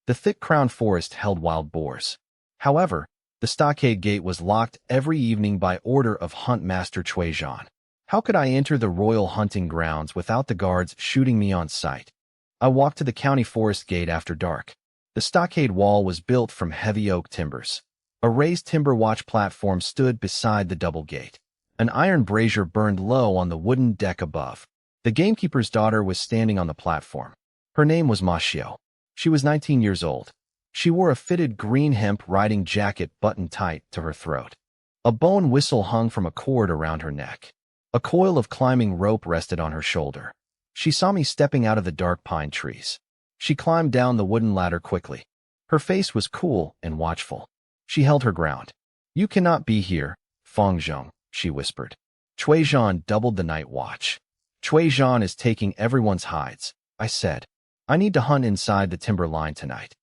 The thick crown forest held wild boars. However, the stockade gate was locked every evening by order of Hunt Master Cui Zhan. How could I enter the royal hunting grounds without the guards shooting me on sight? I walked to the county forest gate after dark. The stockade wall was built from heavy oak timbers. A raised timber watch platform stood beside the double gate. An iron brazier burned low on the wooden deck above. The gamekeeper's daughter was standing on the platform. Her name was Ma Xiao. She was 19 years old. She wore a fitted green hemp riding jacket buttoned tight to her throat. A bone whistle hung from a cord around her neck. A coil of climbing rope rested on her shoulder. She saw me stepping out of the dark pine trees. She climbed down the wooden ladder quickly. Her face was cool and watchful. She held her ground. "You cannot be here, Fang Zheng," she whispered. "Cui Zhan doubled the night watch. Cui Zhan is taking everyone's hides," I said. "I need to hunt inside the timber line tonight."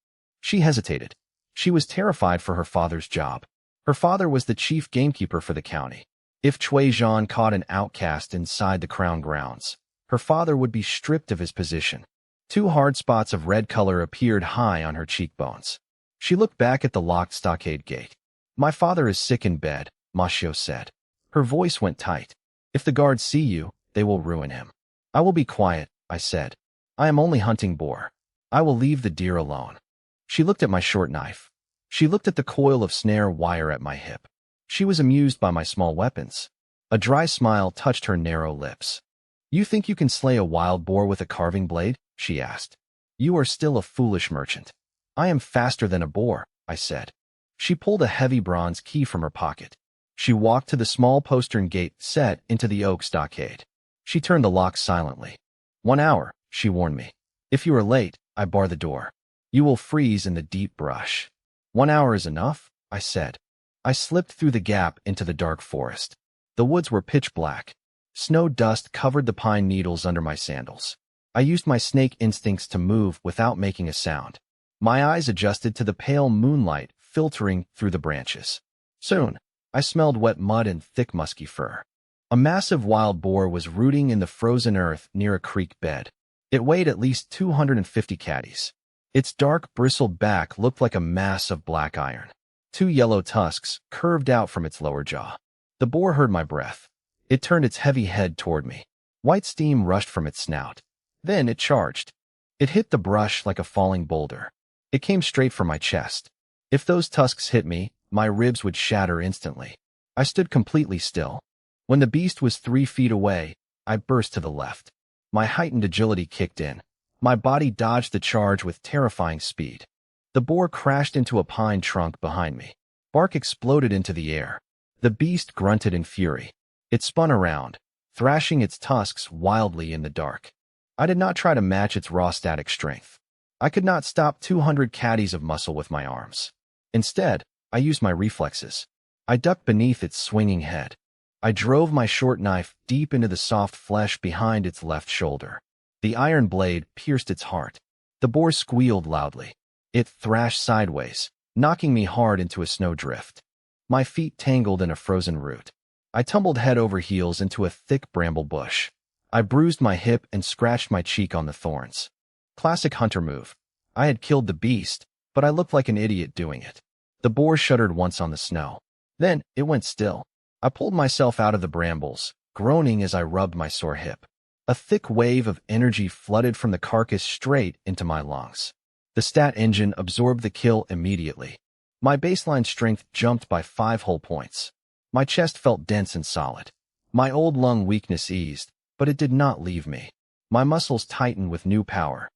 She hesitated. She was terrified for her father's job. Her father was the chief gamekeeper for the county. If Cui Zhan caught an outcast inside the crown grounds, her father would be stripped of his position. 2 hard spots of red color appeared high on her cheekbones. She looked back at the locked stockade gate. "My father is sick in bed," Ma Xiao said. Her voice went tight. "If the guards see you, they will ruin him." "I will be quiet," I said. "I am only hunting boar. I will leave the deer alone." She looked at my short knife. She looked at the coil of snare wire at my hip. She was amused by my small weapons. A dry smile touched her narrow lips. "You think you can slay a wild boar with a carving blade?" she asked. "You are still a foolish merchant." "I am faster than a boar," I said. She pulled a heavy bronze key from her pocket. She walked to the small postern gate set into the oak stockade. She turned the lock silently. "1 hour," she warned me. "If you are late, I bar the door. You will freeze in the deep brush." "1 hour is enough," I said. I slipped through the gap into the dark forest. The woods were pitch black. Snow dust covered the pine needles under my sandals. I used my snake instincts to move without making a sound. My eyes adjusted to the pale moonlight filtering through the branches. Soon, I smelled wet mud and thick musky fur. A massive wild boar was rooting in the frozen earth near a creek bed. It weighed at least 250 catties. Its dark, bristled back looked like a mass of black iron. 2 yellow tusks curved out from its lower jaw. The boar heard my breath. It turned its heavy head toward me. White steam rushed from its snout. Then it charged. It hit the brush like a falling boulder. It came straight for my chest. If those tusks hit me, my ribs would shatter instantly. I stood completely still. When the beast was 3 feet away, I burst to the left. My heightened agility kicked in. My body dodged the charge with terrifying speed. The boar crashed into a pine trunk behind me. Bark exploded into the air. The beast grunted in fury. It spun around, thrashing its tusks wildly in the dark. I did not try to match its raw static strength. I could not stop 200 catties of muscle with my arms. Instead, I used my reflexes. I ducked beneath its swinging head. I drove my short knife deep into the soft flesh behind its left shoulder. The iron blade pierced its heart. The boar squealed loudly. It thrashed sideways, knocking me hard into a snowdrift. My feet tangled in a frozen root. I tumbled head over heels into a thick bramble bush. I bruised my hip and scratched my cheek on the thorns. Classic hunter move. I had killed the beast, but I looked like an idiot doing it. The boar shuddered once on the snow. Then it went still. I pulled myself out of the brambles, groaning as I rubbed my sore hip. A thick wave of energy flooded from the carcass straight into my lungs. The stat engine absorbed the kill immediately. My baseline strength jumped by 5 whole points. My chest felt dense and solid. My old lung weakness eased, but it did not leave me. My muscles tightened with new power.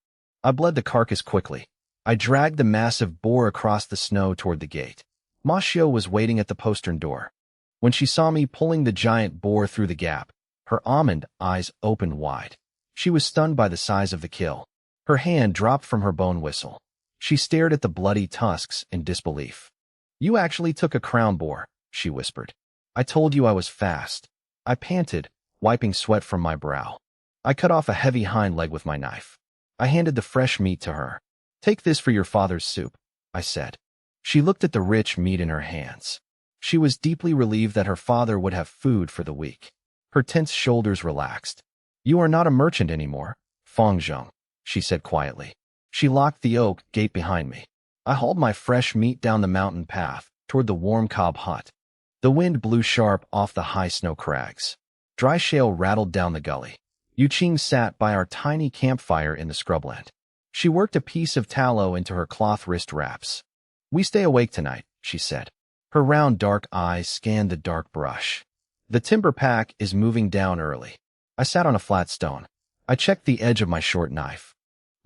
I bled the carcass quickly. I dragged the massive boar across the snow toward the gate. Ma Xiu was waiting at the postern door. When she saw me pulling the giant boar through the gap, her almond eyes opened wide. She was stunned by the size of the kill. Her hand dropped from her bone whistle. She stared at the bloody tusks in disbelief. "You actually took a crown boar," she whispered. "I told you I was fast." I panted, wiping sweat from my brow. I cut off a heavy hind leg with my knife. I handed the fresh meat to her. "Take this for your father's soup," I said. She looked at the rich meat in her hands. She was deeply relieved that her father would have food for the week. Her tense shoulders relaxed. "You are not a merchant anymore, Fang Zheng," she said quietly. She locked the oak gate behind me. I hauled my fresh meat down the mountain path toward the warm cob hut. The wind blew sharp off the high snow crags. Dry shale rattled down the gully. Yu Qing sat by our tiny campfire in the scrubland. She worked a piece of tallow into her cloth wrist wraps. "We stay awake tonight," she said. Her round dark eyes scanned the dark brush. "The timber pack is moving down early." I sat on a flat stone. I checked the edge of my short knife.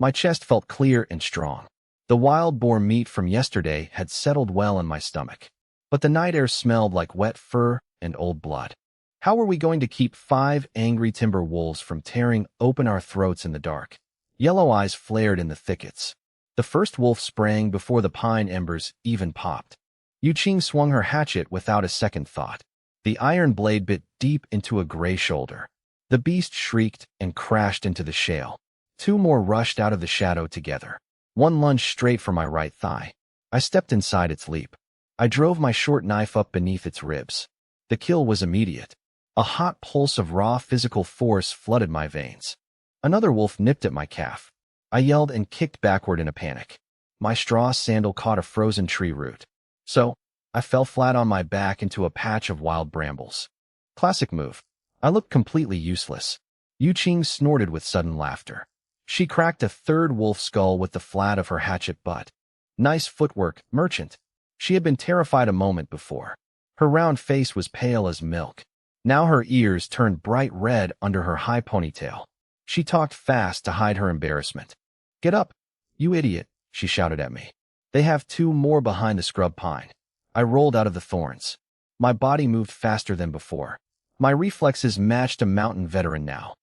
My chest felt clear and strong. The wild boar meat from yesterday had settled well in my stomach. But the night air smelled like wet fur and old blood. How were we going to keep 5 angry timber wolves from tearing open our throats in the dark? Yellow eyes flared in the thickets. The first wolf sprang before the pine embers even popped. Yu Qing swung her hatchet without a second thought. The iron blade bit deep into a gray shoulder. The beast shrieked and crashed into the shale. 2 more rushed out of the shadow together. One lunged straight for my right thigh. I stepped inside its leap. I drove my short knife up beneath its ribs. The kill was immediate. A hot pulse of raw physical force flooded my veins. Another wolf nipped at my calf. I yelled and kicked backward in a panic. My straw sandal caught a frozen tree root. So, I fell flat on my back into a patch of wild brambles. Classic move. I looked completely useless. Yu Qing snorted with sudden laughter. She cracked a third wolf skull with the flat of her hatchet butt. "Nice footwork, merchant." She had been terrified a moment before. Her round face was pale as milk. Now her ears turned bright red under her high ponytail. She talked fast to hide her embarrassment. "Get up, you idiot," she shouted at me. "They have 2 more behind the scrub pine." I rolled out of the thorns. My body moved faster than before. My reflexes matched a mountain veteran now.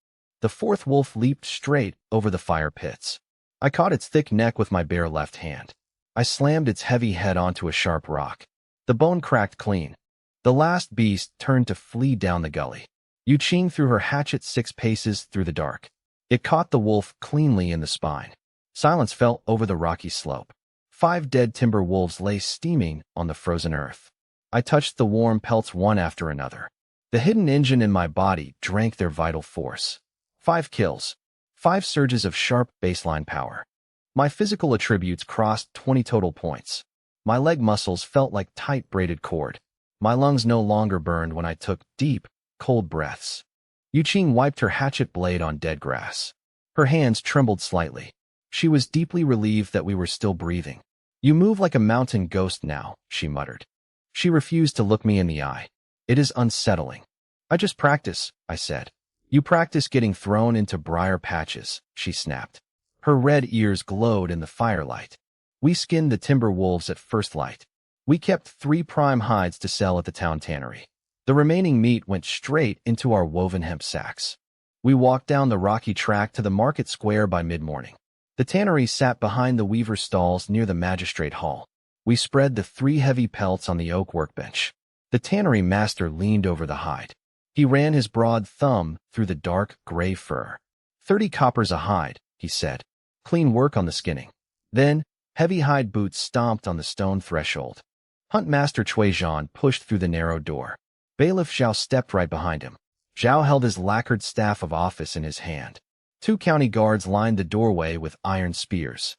The 4th wolf leaped straight over the fire pits. I caught its thick neck with my bare left hand. I slammed its heavy head onto a sharp rock. The bone cracked clean. The last beast turned to flee down the gully. Yu Qing threw her hatchet 6 paces through the dark. It caught the wolf cleanly in the spine. Silence fell over the rocky slope. 5 dead timber wolves lay steaming on the frozen earth. I touched the warm pelts one after another. The hidden engine in my body drank their vital force. 5 kills. 5 surges of sharp baseline power. My physical attributes crossed 20 total points. My leg muscles felt like tight braided cord. My lungs no longer burned when I took deep, cold breaths. Yu Qing wiped her hatchet blade on dead grass. Her hands trembled slightly. She was deeply relieved that we were still breathing. "You move like a mountain ghost now," she muttered. She refused to look me in the eye. "It is unsettling." "I just practice," I said. "You practice getting thrown into briar patches," she snapped. Her red ears glowed in the firelight. "We skinned the timber wolves at first light. We kept 3 prime hides to sell at the town tannery. The remaining meat went straight into our woven hemp sacks. We walked down the rocky track to the market square by mid-morning. The tannery sat behind the weaver's stalls near the magistrate hall. We spread the 3 heavy pelts on the oak workbench. The tannery master leaned over the hide. He ran his broad thumb through the dark gray fur. 30 coppers a hide," he said. "Clean work on the skinning." Then, heavy hide boots stomped on the stone threshold. Hunt Master Cui Zhan pushed through the narrow door. Bailiff Zhao stepped right behind him. Zhao held his lacquered staff of office in his hand. 2 county guards lined the doorway with iron spears.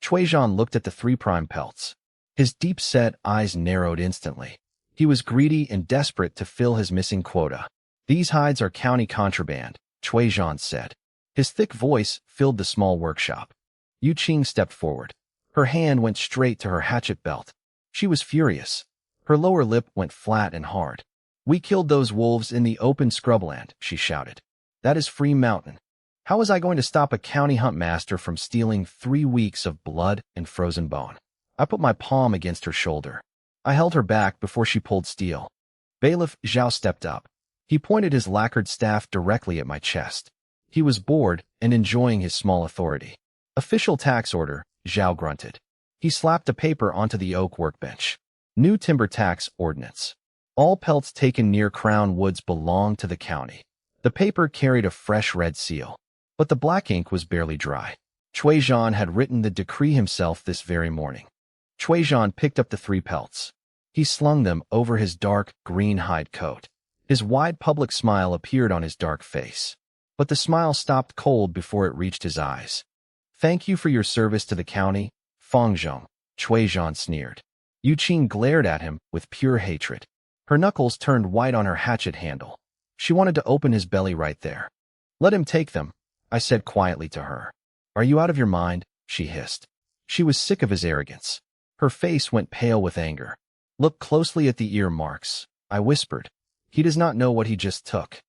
Cui Zhan looked at the 3 prime pelts. His deep-set eyes narrowed instantly. He was greedy and desperate to fill his missing quota. "These hides are county contraband," Cui Zhan said. His thick voice filled the small workshop. Yu Qing stepped forward. Her hand went straight to her hatchet belt. She was furious. Her lower lip went flat and hard. "We killed those wolves in the open scrubland," she shouted. "That is free mountain. How was I going to stop a county hunt master from stealing 3 weeks of blood and frozen bone?" I put my palm against her shoulder. I held her back before she pulled steel. Bailiff Zhao stepped up. He pointed his lacquered staff directly at my chest. He was bored and enjoying his small authority. "Official tax order," Zhao grunted. He slapped a paper onto the oak workbench. "New timber tax ordinance. All pelts taken near Crown Woods belong to the county." The paper carried a fresh red seal, but the black ink was barely dry. Cui Zhan had written the decree himself this very morning. Cui Zhan picked up the 3 pelts. He slung them over his dark green hide coat. His wide public smile appeared on his dark face, but the smile stopped cold before it reached his eyes. "Thank you for your service to the county, Fang Zheng," Cui Zhan sneered. Yu Qing glared at him with pure hatred. Her knuckles turned white on her hatchet handle. She wanted to open his belly right there. "Let him take them," I said quietly to her. "Are you out of your mind?" she hissed. She was sick of his arrogance. Her face went pale with anger. "Look closely at the ear marks," I whispered. "He does not know what he just took."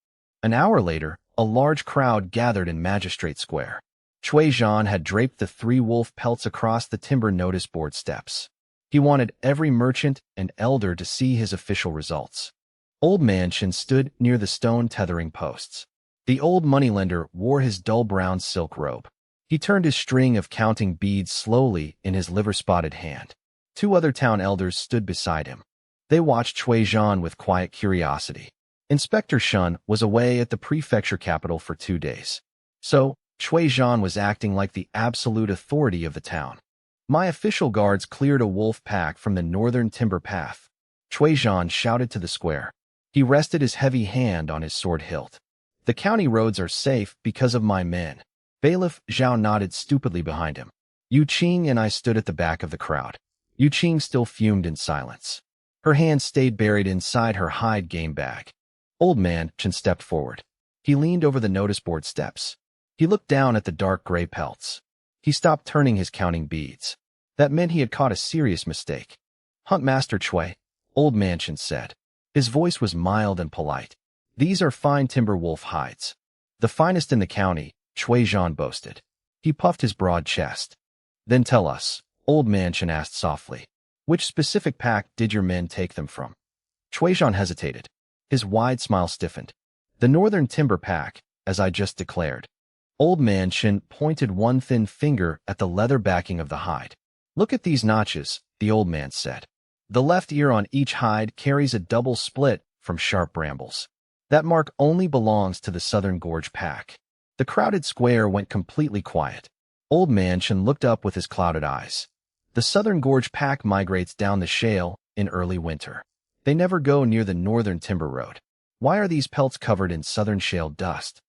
An hour later, a large crowd gathered in Magistrate Square. Cui Zhan had draped the 3 wolf pelts across the timber notice board steps. He wanted every merchant and elder to see his official results. Old Man Chen stood near the stone tethering posts. The old moneylender wore his dull brown silk robe. He turned his string of counting beads slowly in his liver-spotted hand. 2 other town elders stood beside him. They watched Cui Zhan with quiet curiosity. Inspector Shun was away at the prefecture capital for 2 days. So, Cui Zhan was acting like the absolute authority of the town. My official guards cleared a wolf pack from the northern timber path. Cui Zhan shouted to the square. He rested his heavy hand on his sword hilt. "The county roads are safe because of my men." Bailiff Zhao nodded stupidly behind him. Yu Qing and I stood at the back of the crowd. Yu Qing still fumed in silence. Her hand stayed buried inside her hide game bag. Old Man Chen stepped forward. He leaned over the notice board steps. He looked down at the dark gray pelts. He stopped turning his counting beads. That meant he had caught a serious mistake. "Hunt Master Cui," Old Man Chen said. His voice was mild and polite. "These are fine timber wolf hides. The finest in the county," Cui Zhan boasted. He puffed his broad chest. "Then tell us," Old Man Chen asked softly. "Which specific pack did your men take them from?" Cui Zhan hesitated. His wide smile stiffened. "The northern timber pack, as I just declared." Old Man Chen pointed one thin finger at the leather backing of the hide. "Look at these notches," the old man said. "The left ear on each hide carries a double split from sharp brambles. That mark only belongs to the Southern Gorge pack." The crowded square went completely quiet. Old Man Chen looked up with his clouded eyes. "The Southern Gorge pack migrates down the shale in early winter. They never go near the northern timber road. Why are these pelts covered in southern shale dust?"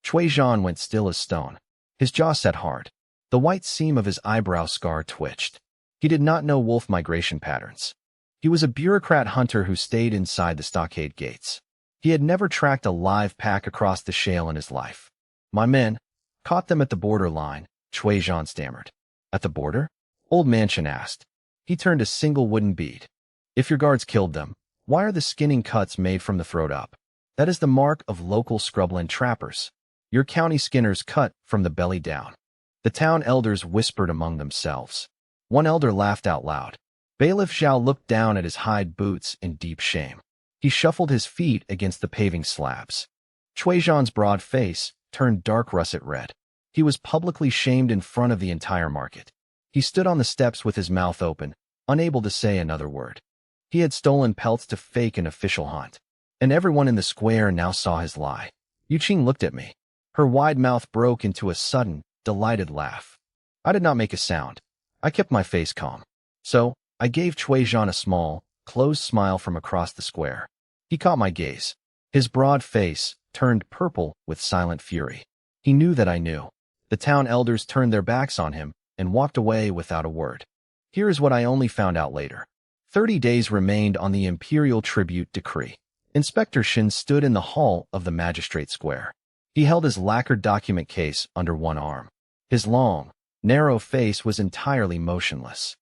Cui Zhan went still as stone. His jaw set hard. The white seam of his eyebrow scar twitched. He did not know wolf migration patterns. He was a bureaucrat hunter who stayed inside the stockade gates. He had never tracked a live pack across the shale in his life. "My men caught them at the border line," Cui Zhan stammered. "At the border?" Old Man Chen asked. He turned a single wooden bead. "If your guards killed them, why are the skinning cuts made from the throat up? That is the mark of local scrubland trappers. Your county skinners cut from the belly down." The town elders whispered among themselves. One elder laughed out loud. Bailiff Zhao looked down at his hide boots in deep shame. He shuffled his feet against the paving slabs. Cui Zhan's broad face turned dark russet red. He was publicly shamed in front of the entire market. He stood on the steps with his mouth open, unable to say another word. He had stolen pelts to fake an official hunt, and everyone in the square now saw his lie. Yu Qing looked at me. Her wide mouth broke into a sudden, delighted laugh. I did not make a sound. I kept my face calm. So, I gave Cui Zhan a small, closed smile from across the square. He caught my gaze. His broad face turned purple with silent fury. He knew that I knew. The town elders turned their backs on him and walked away without a word. Here is what I only found out later. 30 days remained on the imperial tribute decree. Inspector Shin stood in the hall of the magistrate square. He held his lacquered document case under one arm. His long, narrow face was entirely motionless.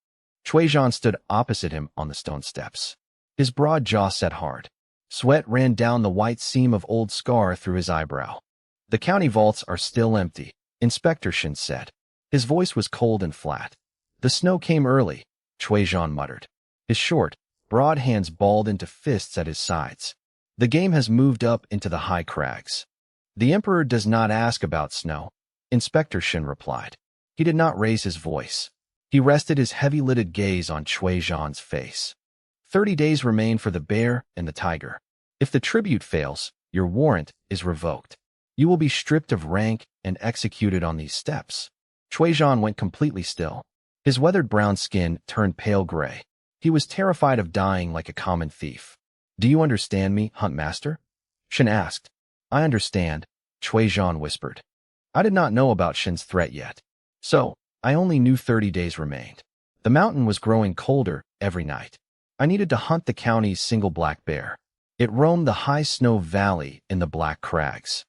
Zhang stood opposite him on the stone steps. His broad jaw set hard. Sweat ran down the white seam of old scar through his eyebrow. The county vaults are still empty, Inspector Shin said. His voice was cold and flat. The snow came early, Zhang muttered. His short, broad hands balled into fists at his sides. The game has moved up into the high crags. The Emperor does not ask about snow, Inspector Shin replied. He did not raise his voice. He rested his heavy-lidded gaze on Zhang's face. 30 days remain for the bear and the tiger. If the tribute fails, your warrant is revoked. You will be stripped of rank and executed on these steps. Zhang went completely still. His weathered brown skin turned pale gray. He was terrified of dying like a common thief. Do you understand me, Huntmaster? Shin asked. I understand, Zhang whispered. I did not know about Shin's threat yet. So, I only knew 30 days remained. The mountain was growing colder every night. I needed to hunt the county's single black bear. It roamed the high snow valley in the black crags.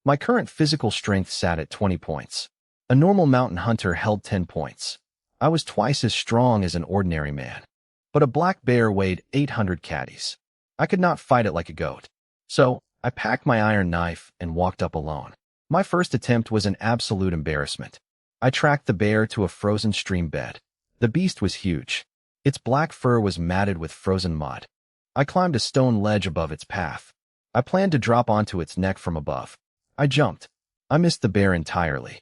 My current physical strength sat at 20 points. A normal mountain hunter held 10 points. I was twice as strong as an ordinary man. But a black bear weighed 800 catties. I could not fight it like a goat. So, I packed my iron knife and walked up alone. My first attempt was an absolute embarrassment. I tracked the bear to a frozen stream bed. The beast was huge. Its black fur was matted with frozen mud. I climbed a stone ledge above its path. I planned to drop onto its neck from above. I jumped. I missed the bear entirely.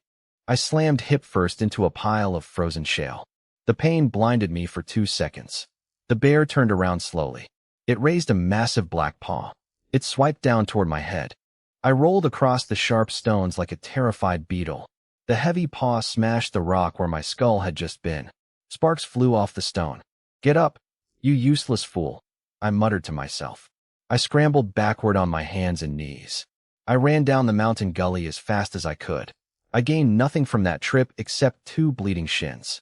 I slammed hip first into a pile of frozen shale. The pain blinded me for 2 seconds. The bear turned around slowly. It raised a massive black paw. It swiped down toward my head. I rolled across the sharp stones like a terrified beetle. The heavy paw smashed the rock where my skull had just been. Sparks flew off the stone. Get up, you useless fool, I muttered to myself. I scrambled backward on my hands and knees. I ran down the mountain gully as fast as I could. I gained nothing from that trip except 2 bleeding shins.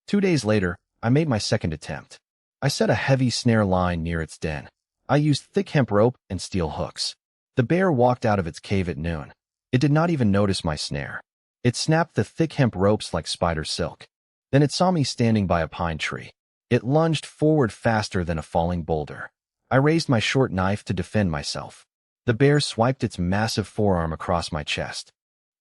2 days later, I made my second attempt. I set a heavy snare line near its den. I used thick hemp rope and steel hooks. The bear walked out of its cave at noon. It did not even notice my snare. It snapped the thick hemp ropes like spider silk. Then it saw me standing by a pine tree. It lunged forward faster than a falling boulder. I raised my short knife to defend myself. The bear swiped its massive forearm across my chest.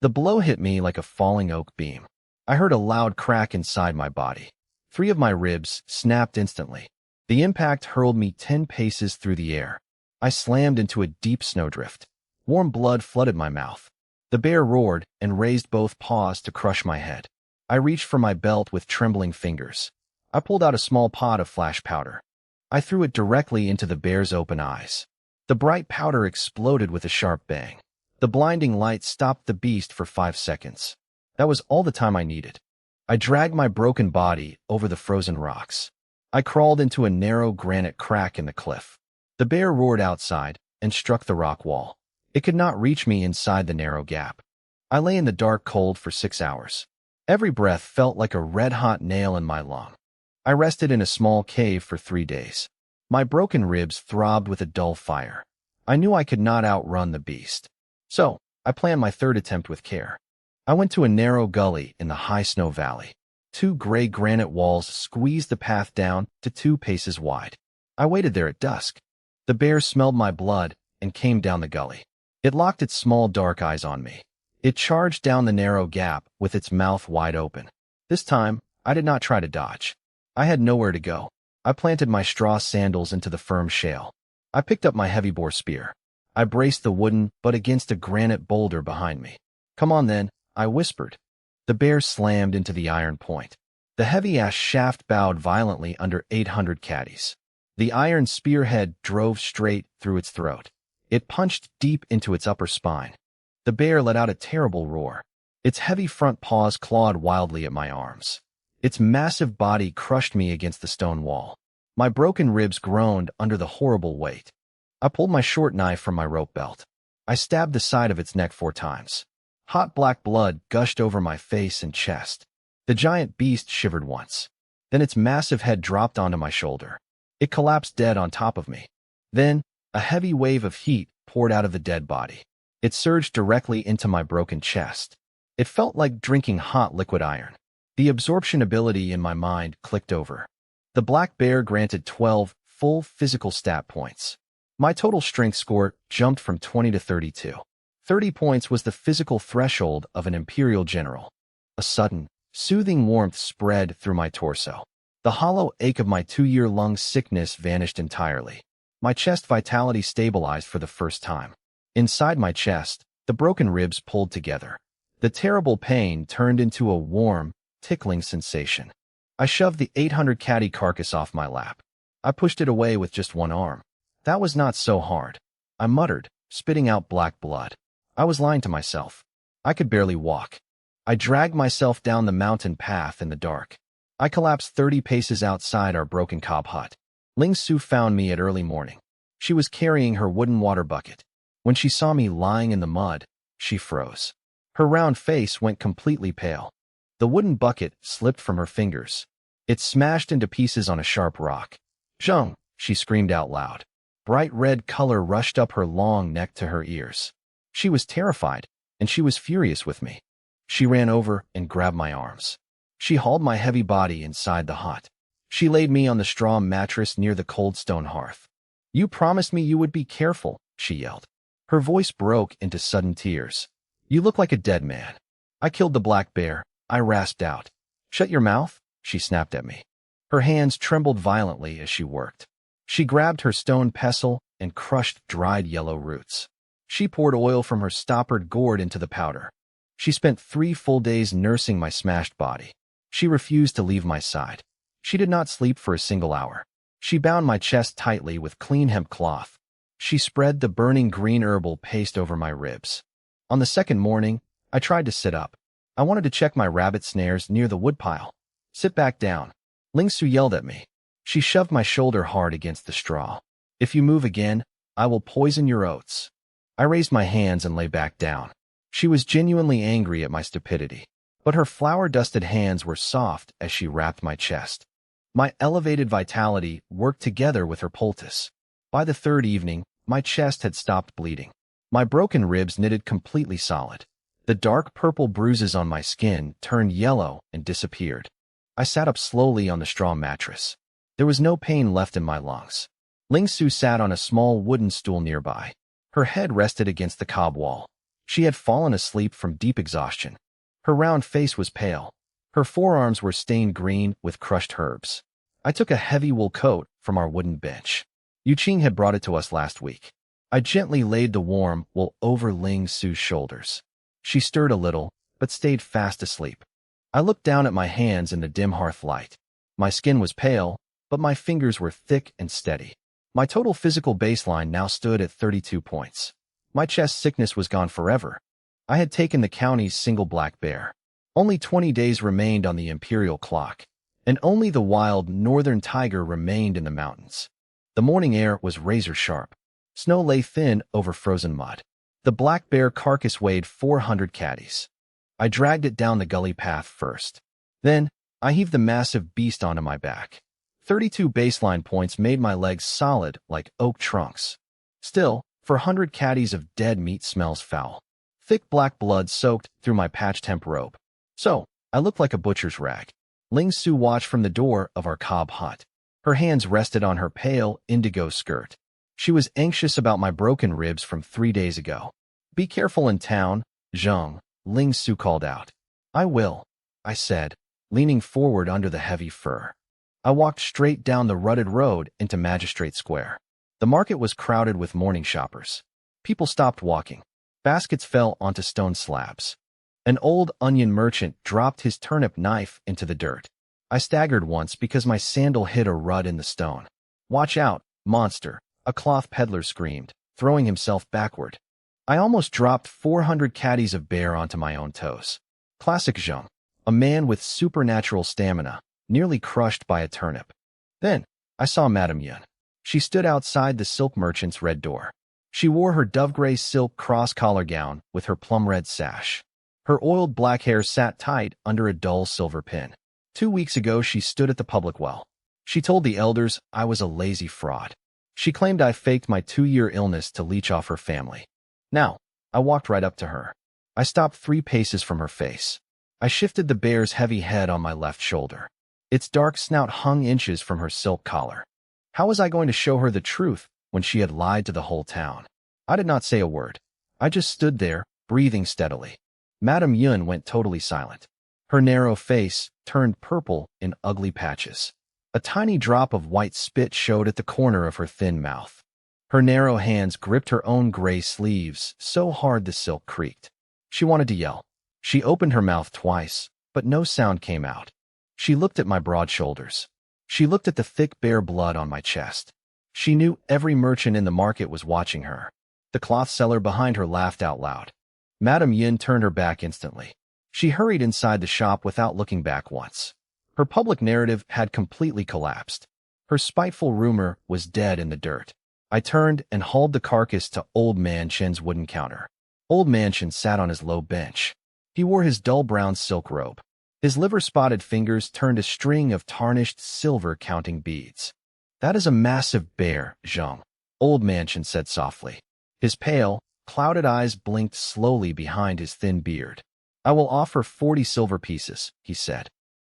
The blow hit me like a falling oak beam. I heard a loud crack inside my body. 3 of my ribs snapped instantly. The impact hurled me 10 paces through the air. I slammed into a deep snowdrift. Warm blood flooded my mouth. The bear roared and raised both paws to crush my head. I reached for my belt with trembling fingers. I pulled out a small pot of flash powder. I threw it directly into the bear's open eyes. The bright powder exploded with a sharp bang. The blinding light stopped the beast for 5 seconds. That was all the time I needed. I dragged my broken body over the frozen rocks. I crawled into a narrow granite crack in the cliff. The bear roared outside and struck the rock wall. It could not reach me inside the narrow gap. I lay in the dark cold for 6 hours. Every breath felt like a red-hot nail in my lung. I rested in a small cave for 3 days. My broken ribs throbbed with a dull fire. I knew I could not outrun the beast. So, I planned my third attempt with care. I went to a narrow gully in the high snow valley. 2 gray granite walls squeezed the path down to 2 paces wide. I waited there at dusk. The bear smelled my blood and came down the gully. It locked its small dark eyes on me. It charged down the narrow gap with its mouth wide open. This time, I did not try to dodge. I had nowhere to go. I planted my straw sandals into the firm shale. I picked up my heavy bore spear. I braced the wooden butt against a granite boulder behind me. Come on then, I whispered. The bear slammed into the iron point. The heavy ash shaft bowed violently under 800 catties. The iron spearhead drove straight through its throat. It punched deep into its upper spine. The bear let out a terrible roar. Its heavy front paws clawed wildly at my arms. Its massive body crushed me against the stone wall. My broken ribs groaned under the horrible weight. I pulled my short knife from my rope belt. I stabbed the side of its neck 4 times. Hot black blood gushed over my face and chest. The giant beast shivered once. Then its massive head dropped onto my shoulder. It collapsed dead on top of me. Then, a heavy wave of heat poured out of the dead body. It surged directly into my broken chest. It felt like drinking hot liquid iron. The absorption ability in my mind clicked over. The black bear granted 12 full physical stat points. My total strength score jumped from 20 to 32. 30 points was the physical threshold of an imperial general. A sudden, soothing warmth spread through my torso. The hollow ache of my 2-year lung sickness vanished entirely. My chest vitality stabilized for the first time. Inside my chest, the broken ribs pulled together. The terrible pain turned into a warm, tickling sensation. I shoved the 800-catty carcass off my lap. I pushed it away with just one arm. That was not so hard. I muttered, spitting out black blood. I was lying to myself. I could barely walk. I dragged myself down the mountain path in the dark. I collapsed 30 paces outside our broken cob hut. Ling Su found me at early morning. She was carrying her wooden water bucket. When she saw me lying in the mud, she froze. Her round face went completely pale. The wooden bucket slipped from her fingers. It smashed into pieces on a sharp rock. "Zheng!" she screamed out loud. Bright red color rushed up her long neck to her ears. She was terrified, and she was furious with me. She ran over and grabbed my arms. She hauled my heavy body inside the hut. She laid me on the straw mattress near the cold stone hearth. "You promised me you would be careful," she yelled. Her voice broke into sudden tears. "You look like a dead man." "I killed the black bear," I rasped out. "Shut your mouth," she snapped at me. Her hands trembled violently as she worked. She grabbed her stone pestle and crushed dried yellow roots. She poured oil from her stoppered gourd into the powder. She spent 3 full days nursing my smashed body. She refused to leave my side. She did not sleep for a single hour. She bound my chest tightly with clean hemp cloth. She spread the burning green herbal paste over my ribs. On the second morning, I tried to sit up. I wanted to check my rabbit snares near the woodpile. "Sit back down." Ling Su yelled at me. She shoved my shoulder hard against the straw. "If you move again, I will poison your oats." I raised my hands and lay back down. She was genuinely angry at my stupidity, but her flour-dusted hands were soft as she wrapped my chest. My elevated vitality worked together with her poultice. By the third evening, my chest had stopped bleeding. My broken ribs knitted completely solid. The dark purple bruises on my skin turned yellow and disappeared. I sat up slowly on the straw mattress. There was no pain left in my lungs. Ling Su sat on a small wooden stool nearby. Her head rested against the cob wall. She had fallen asleep from deep exhaustion. Her round face was pale. Her forearms were stained green with crushed herbs. I took a heavy wool coat from our wooden bench. Yuqing had brought it to us last week. I gently laid the warm wool over Ling Su's shoulders. She stirred a little, but stayed fast asleep. I looked down at my hands in the dim hearth light. My skin was pale, but my fingers were thick and steady. My total physical baseline now stood at 32 points. My chest sickness was gone forever. I had taken the county's single black bear. Only 20 days remained on the imperial clock, and only the wild northern tiger remained in the mountains. The morning air was razor sharp. Snow lay thin over frozen mud. The black bear carcass weighed 400 catties. I dragged it down the gully path first. Then, I heaved the massive beast onto my back. 32 baseline points made my legs solid like oak trunks. Still, 400 catties of dead meat smells foul. Thick black blood soaked through my patched hemp robe. So, I looked like a butcher's rag. Ling Su watched from the door of our cob hut. Her hands rested on her pale indigo skirt. She was anxious about my broken ribs from 3 days ago. "Be careful in town, Zheng," Ling Su called out. "I will," I said, leaning forward under the heavy fur. I walked straight down the rutted road into Magistrate Square. The market was crowded with morning shoppers. People stopped walking. Baskets fell onto stone slabs. An old onion merchant dropped his turnip knife into the dirt. I staggered once because my sandal hit a rut in the stone. "Watch out, monster," a cloth peddler screamed, throwing himself backward. I almost dropped 400 catties of bear onto my own toes. Classic Zheng, a man with supernatural stamina, nearly crushed by a turnip. Then, I saw Madame Yun. She stood outside the silk merchant's red door. She wore her dove-gray silk cross-collar gown with her plum-red sash. Her oiled black hair sat tight under a dull silver pin. 2 weeks ago, she stood at the public well. She told the elders I was a lazy fraud. She claimed I faked my 2-year illness to leech off her family. Now, I walked right up to her. I stopped 3 paces from her face. I shifted the bear's heavy head on my left shoulder. Its dark snout hung inches from her silk collar. How was I going to show her the truth when she had lied to the whole town? I did not say a word. I just stood there, breathing steadily. Madame Yun went totally silent. Her narrow face turned purple in ugly patches. A tiny drop of white spit showed at the corner of her thin mouth. Her narrow hands gripped her own gray sleeves so hard the silk creaked. She wanted to yell. She opened her mouth twice, but no sound came out. She looked at my broad shoulders. She looked at the thick bare blood on my chest. She knew every merchant in the market was watching her. The cloth seller behind her laughed out loud. Madame Yin turned her back instantly. She hurried inside the shop without looking back once. Her public narrative had completely collapsed. Her spiteful rumor was dead in the dirt. I turned and hauled the carcass to Old Man Chen's wooden counter. Old Man Chen sat on his low bench. He wore his dull brown silk robe. His liver-spotted fingers turned a string of tarnished silver counting beads. "That is a massive bear, Zheng," Old Man Chen said softly. His pale, clouded eyes blinked slowly behind his thin beard. "I will offer 40 silver pieces," he said.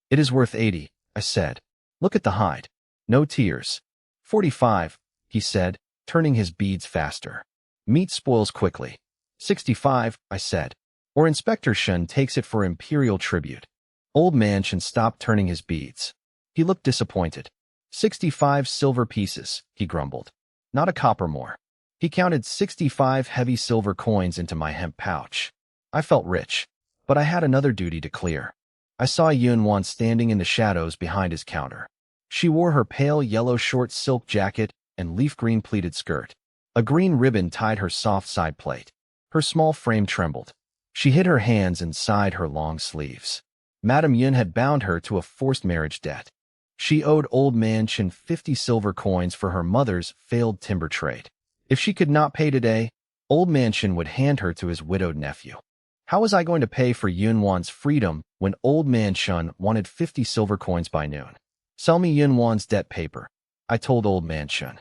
"It is worth 80, I said. "Look at the hide. No tears." 45, he said, turning his beads faster. "Meat spoils quickly." 65, I said. "Or Inspector Shen takes it for imperial tribute." Old Man Chen stopped turning his beads. He looked disappointed. 65 silver pieces, he grumbled. Not a copper more. He counted 65 heavy silver coins into my hemp pouch. I felt rich, but I had another duty to clear. I saw Yun Wan standing in the shadows behind his counter. She wore her pale yellow short silk jacket and leaf green pleated skirt. A green ribbon tied her soft side plate. Her small frame trembled. She hid her hands inside her long sleeves. Madame Yun had bound her to a forced marriage debt. She owed Old Man Chen 50 silver coins for her mother's failed timber trade. If she could not pay today, Old Man Chen would hand her to his widowed nephew. How was I going to pay for Yun Wan's freedom when Old Man Chen wanted 50 silver coins by noon? "Sell me Yun Wan's debt paper," I told Old Man Chen.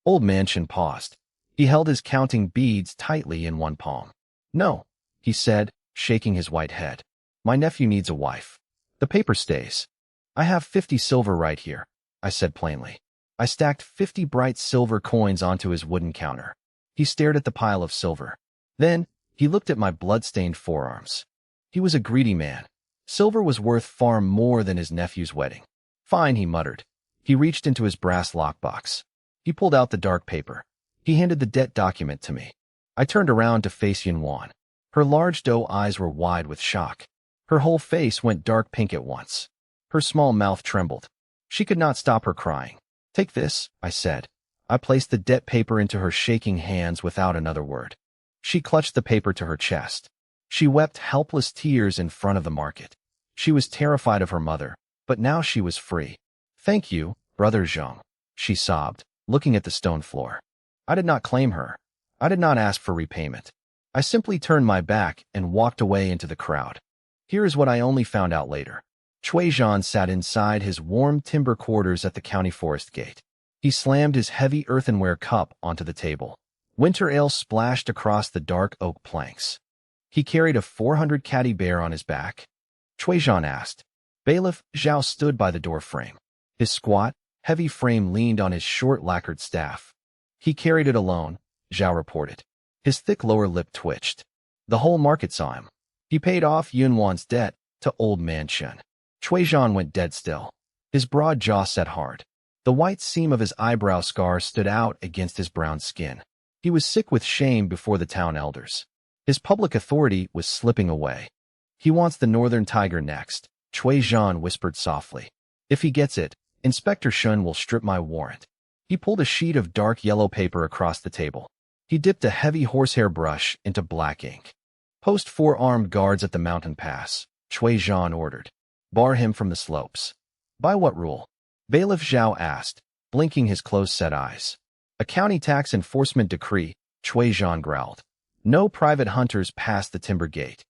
Old Man Chen paused. He held his counting beads tightly in one palm. "No," he said, shaking his white head. "My nephew needs a wife. The paper stays." "I have 50 silver right here," I said plainly. I stacked 50 bright silver coins onto his wooden counter. He stared at the pile of silver. Then, he looked at my blood-stained forearms. He was a greedy man. Silver was worth far more than his nephew's wedding. "Fine," he muttered. He reached into his brass lockbox. He pulled out the dark paper. He handed the debt document to me. I turned around to face Yun Wan. Her large doe eyes were wide with shock. Her whole face went dark pink at once. Her small mouth trembled. She could not stop her crying. "Take this," I said. I placed the debt paper into her shaking hands without another word. She clutched the paper to her chest. She wept helpless tears in front of the market. She was terrified of her mother, but now she was free. "Thank you, Brother Zheng," she sobbed, looking at the stone floor. I did not claim her. I did not ask for repayment. I simply turned my back and walked away into the crowd. Here is what I only found out later. Cui Zhan sat inside his warm timber quarters at the county forest gate. He slammed his heavy earthenware cup onto the table. Winter ale splashed across the dark oak planks. He carried a 400-catty bear on his back. Cui Zhan asked. Bailiff Zhao stood by the door frame. His squat, heavy frame leaned on his short lacquered staff. "He carried it alone," Zhao reported. His thick lower lip twitched. The whole market saw him. He paid off Yun Wan's debt to Old Man Chen. Cui Zhan went dead still. His broad jaw set hard. The white seam of his eyebrow scar stood out against his brown skin. He was sick with shame before the town elders. His public authority was slipping away. "He wants the northern tiger next," Cui Zhan whispered softly. "If he gets it, Inspector Shun will strip my warrant." He pulled a sheet of dark yellow paper across the table. He dipped a heavy horsehair brush into black ink. "Post 4 armed guards at the mountain pass," Cui Zhan ordered. "Bar him from the slopes." "By what rule?" Bailiff Zhao asked, blinking his close-set eyes. "A county tax enforcement decree," Cui Zhan growled. "No private hunters pass the timber gate."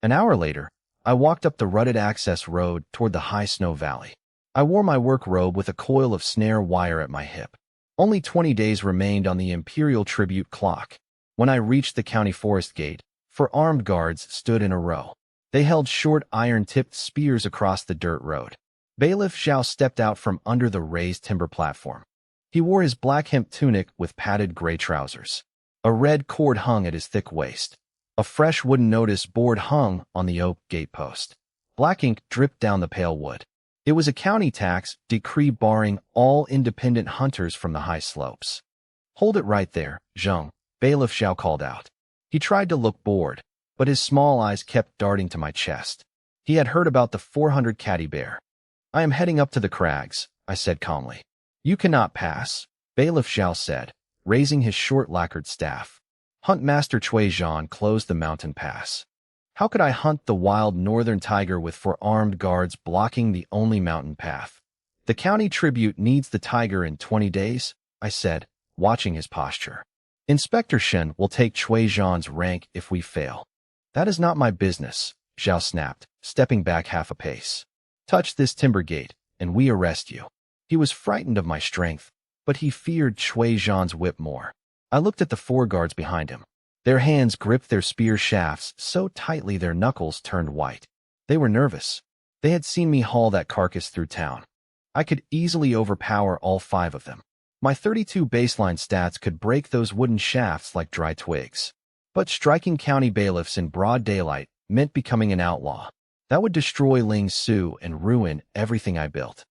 An hour later, I walked up the rutted access road toward the high snow valley. I wore my work robe with a coil of snare wire at my hip. Only 20 days remained on the imperial tribute clock. When I reached the county forest gate, 4 armed guards stood in a row. They held short iron-tipped spears across the dirt road. Bailiff Zhao stepped out from under the raised timber platform. He wore his black hemp tunic with padded gray trousers. A red cord hung at his thick waist. A fresh wooden notice board hung on the oak gatepost. Black ink dripped down the pale wood. It was a county tax decree barring all independent hunters from the high slopes. "Hold it right there, Zheng," Bailiff Zhao called out. He tried to look bored, but his small eyes kept darting to my chest. He had heard about the 400-catty bear. "I am heading up to the crags," I said calmly. "You cannot pass," Bailiff Zhao said, raising his short lacquered staff. Huntmaster Cui Zhan closed the mountain pass. How could I hunt the wild northern tiger with 4 armed guards blocking the only mountain path? "The county tribute needs the tiger in 20 days, I said, watching his posture. "Inspector Shen will take Cui Zhan's rank if we fail." "That is not my business," Zhao snapped, stepping back half a pace. "Touch this timber gate, and we arrest you." He was frightened of my strength, but he feared Cui Zhan's whip more. I looked at the 4 guards behind him. Their hands gripped their spear shafts so tightly their knuckles turned white. They were nervous. They had seen me haul that carcass through town. I could easily overpower all 5 of them. My 32 baseline stats could break those wooden shafts like dry twigs. But striking county bailiffs in broad daylight meant becoming an outlaw. That would destroy Ling Su and ruin everything I built.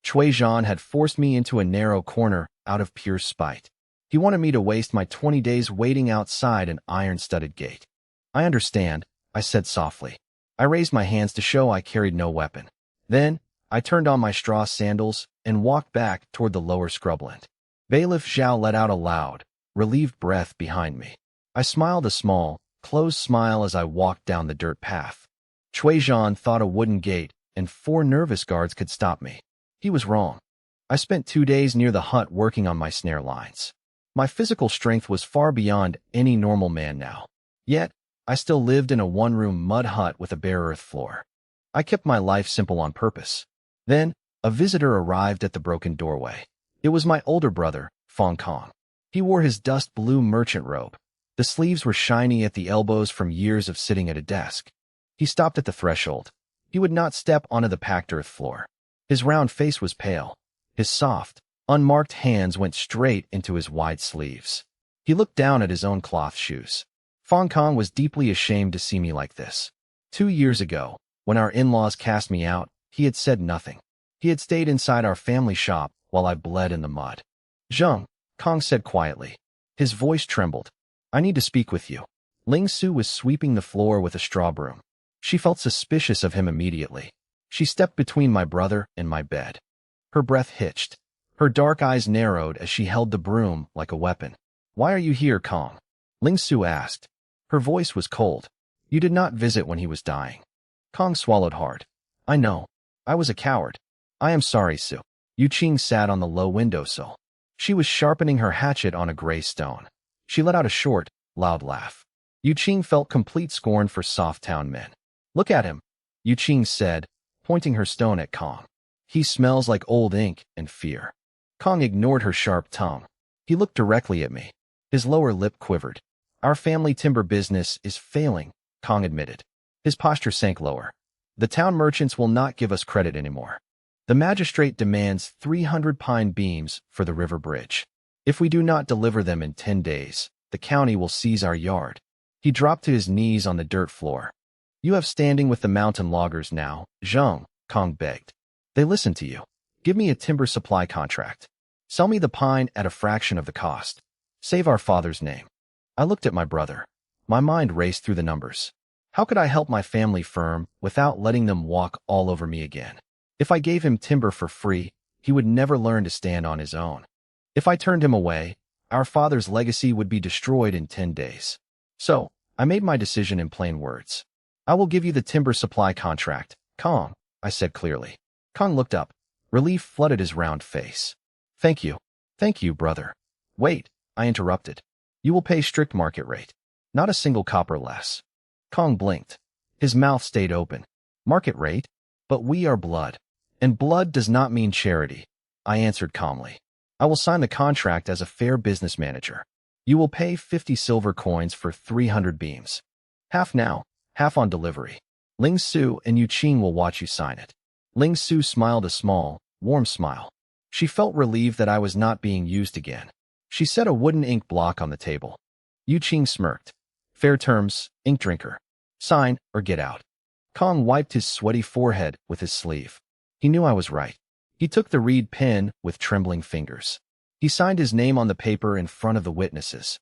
Cui Zhan had forced me into a narrow corner out of pure spite. He wanted me to waste my 20 days waiting outside an iron-studded gate. "I understand," I said softly. I raised my hands to show I carried no weapon. Then, I turned on my straw sandals and walked back toward the lower scrubland. Bailiff Zhao let out a loud, relieved breath behind me. I smiled a small, closed smile as I walked down the dirt path. Cui Zhan thought a wooden gate and 4 nervous guards could stop me. He was wrong. I spent 2 days near the hut working on my snare lines. My physical strength was far beyond any normal man now. Yet, I still lived in a 1-room mud hut with a bare earth floor. I kept my life simple on purpose. Then, a visitor arrived at the broken doorway. It was my older brother, Fang Zheng. He wore his dust blue merchant robe. The sleeves were shiny at the elbows from years of sitting at a desk. He stopped at the threshold. He would not step onto the packed earth floor. His round face was pale. His soft, unmarked hands went straight into his wide sleeves. He looked down at his own cloth shoes. Fang Zheng was deeply ashamed to see me like this. 2 years ago, when our in-laws cast me out, he had said nothing. He had stayed inside our family shop while I bled in the mud. "Zheng," Kong said quietly. His voice trembled. "I need to speak with you." Ling Su was sweeping the floor with a straw broom. She felt suspicious of him immediately. She stepped between my brother and my bed. Her breath hitched. Her dark eyes narrowed as she held the broom like a weapon. "Why are you here, Kong?" Ling Su asked. Her voice was cold. "You did not visit when he was dying." Kong swallowed hard. "I know. I was a coward. I am sorry, Su." Yu Qing sat on the low windowsill. She was sharpening her hatchet on a gray stone. She let out a short, loud laugh. Yu Qing felt complete scorn for soft town men. "Look at him," Yu Qing said, pointing her stone at Kong. "He smells like old ink and fear." Kong ignored her sharp tongue. He looked directly at me. His lower lip quivered. "Our family timber business is failing," Kong admitted. His posture sank lower. "The town merchants will not give us credit anymore. The magistrate demands 300 pine beams for the river bridge. If we do not deliver them in 10 days, the county will seize our yard." He dropped to his knees on the dirt floor. "You have standing with the mountain loggers now, Zheng," Kong begged. "They listen to you. Give me a timber supply contract. Sell me the pine at a fraction of the cost. Save our father's name." I looked at my brother. My mind raced through the numbers. How could I help my family firm without letting them walk all over me again? If I gave him timber for free, he would never learn to stand on his own. If I turned him away, our father's legacy would be destroyed in 10 days. So, I made my decision in plain words. "I will give you the timber supply contract, Kong," I said clearly. Kong looked up. Relief flooded his round face. Thank you, brother." "Wait," I interrupted. "You will pay strict market rate. Not a single copper less." Kong blinked. His mouth stayed open. "Market rate? But we are blood. And blood does not mean charity," I answered calmly. "I will sign the contract as a fair business manager. You will pay 50 silver coins for 300 beams. Half now, half on delivery. Ling Su and Yu Qing will watch you sign it." Ling Su smiled a small, warm smile. She felt relieved that I was not being used again. She set a wooden ink block on the table. Yu Qing smirked. Fair terms, ink drinker. Sign or get out. Kong wiped his sweaty forehead with his sleeve. He knew I was right. He took the reed pen with trembling fingers. He signed his name on the paper in front of the witnesses.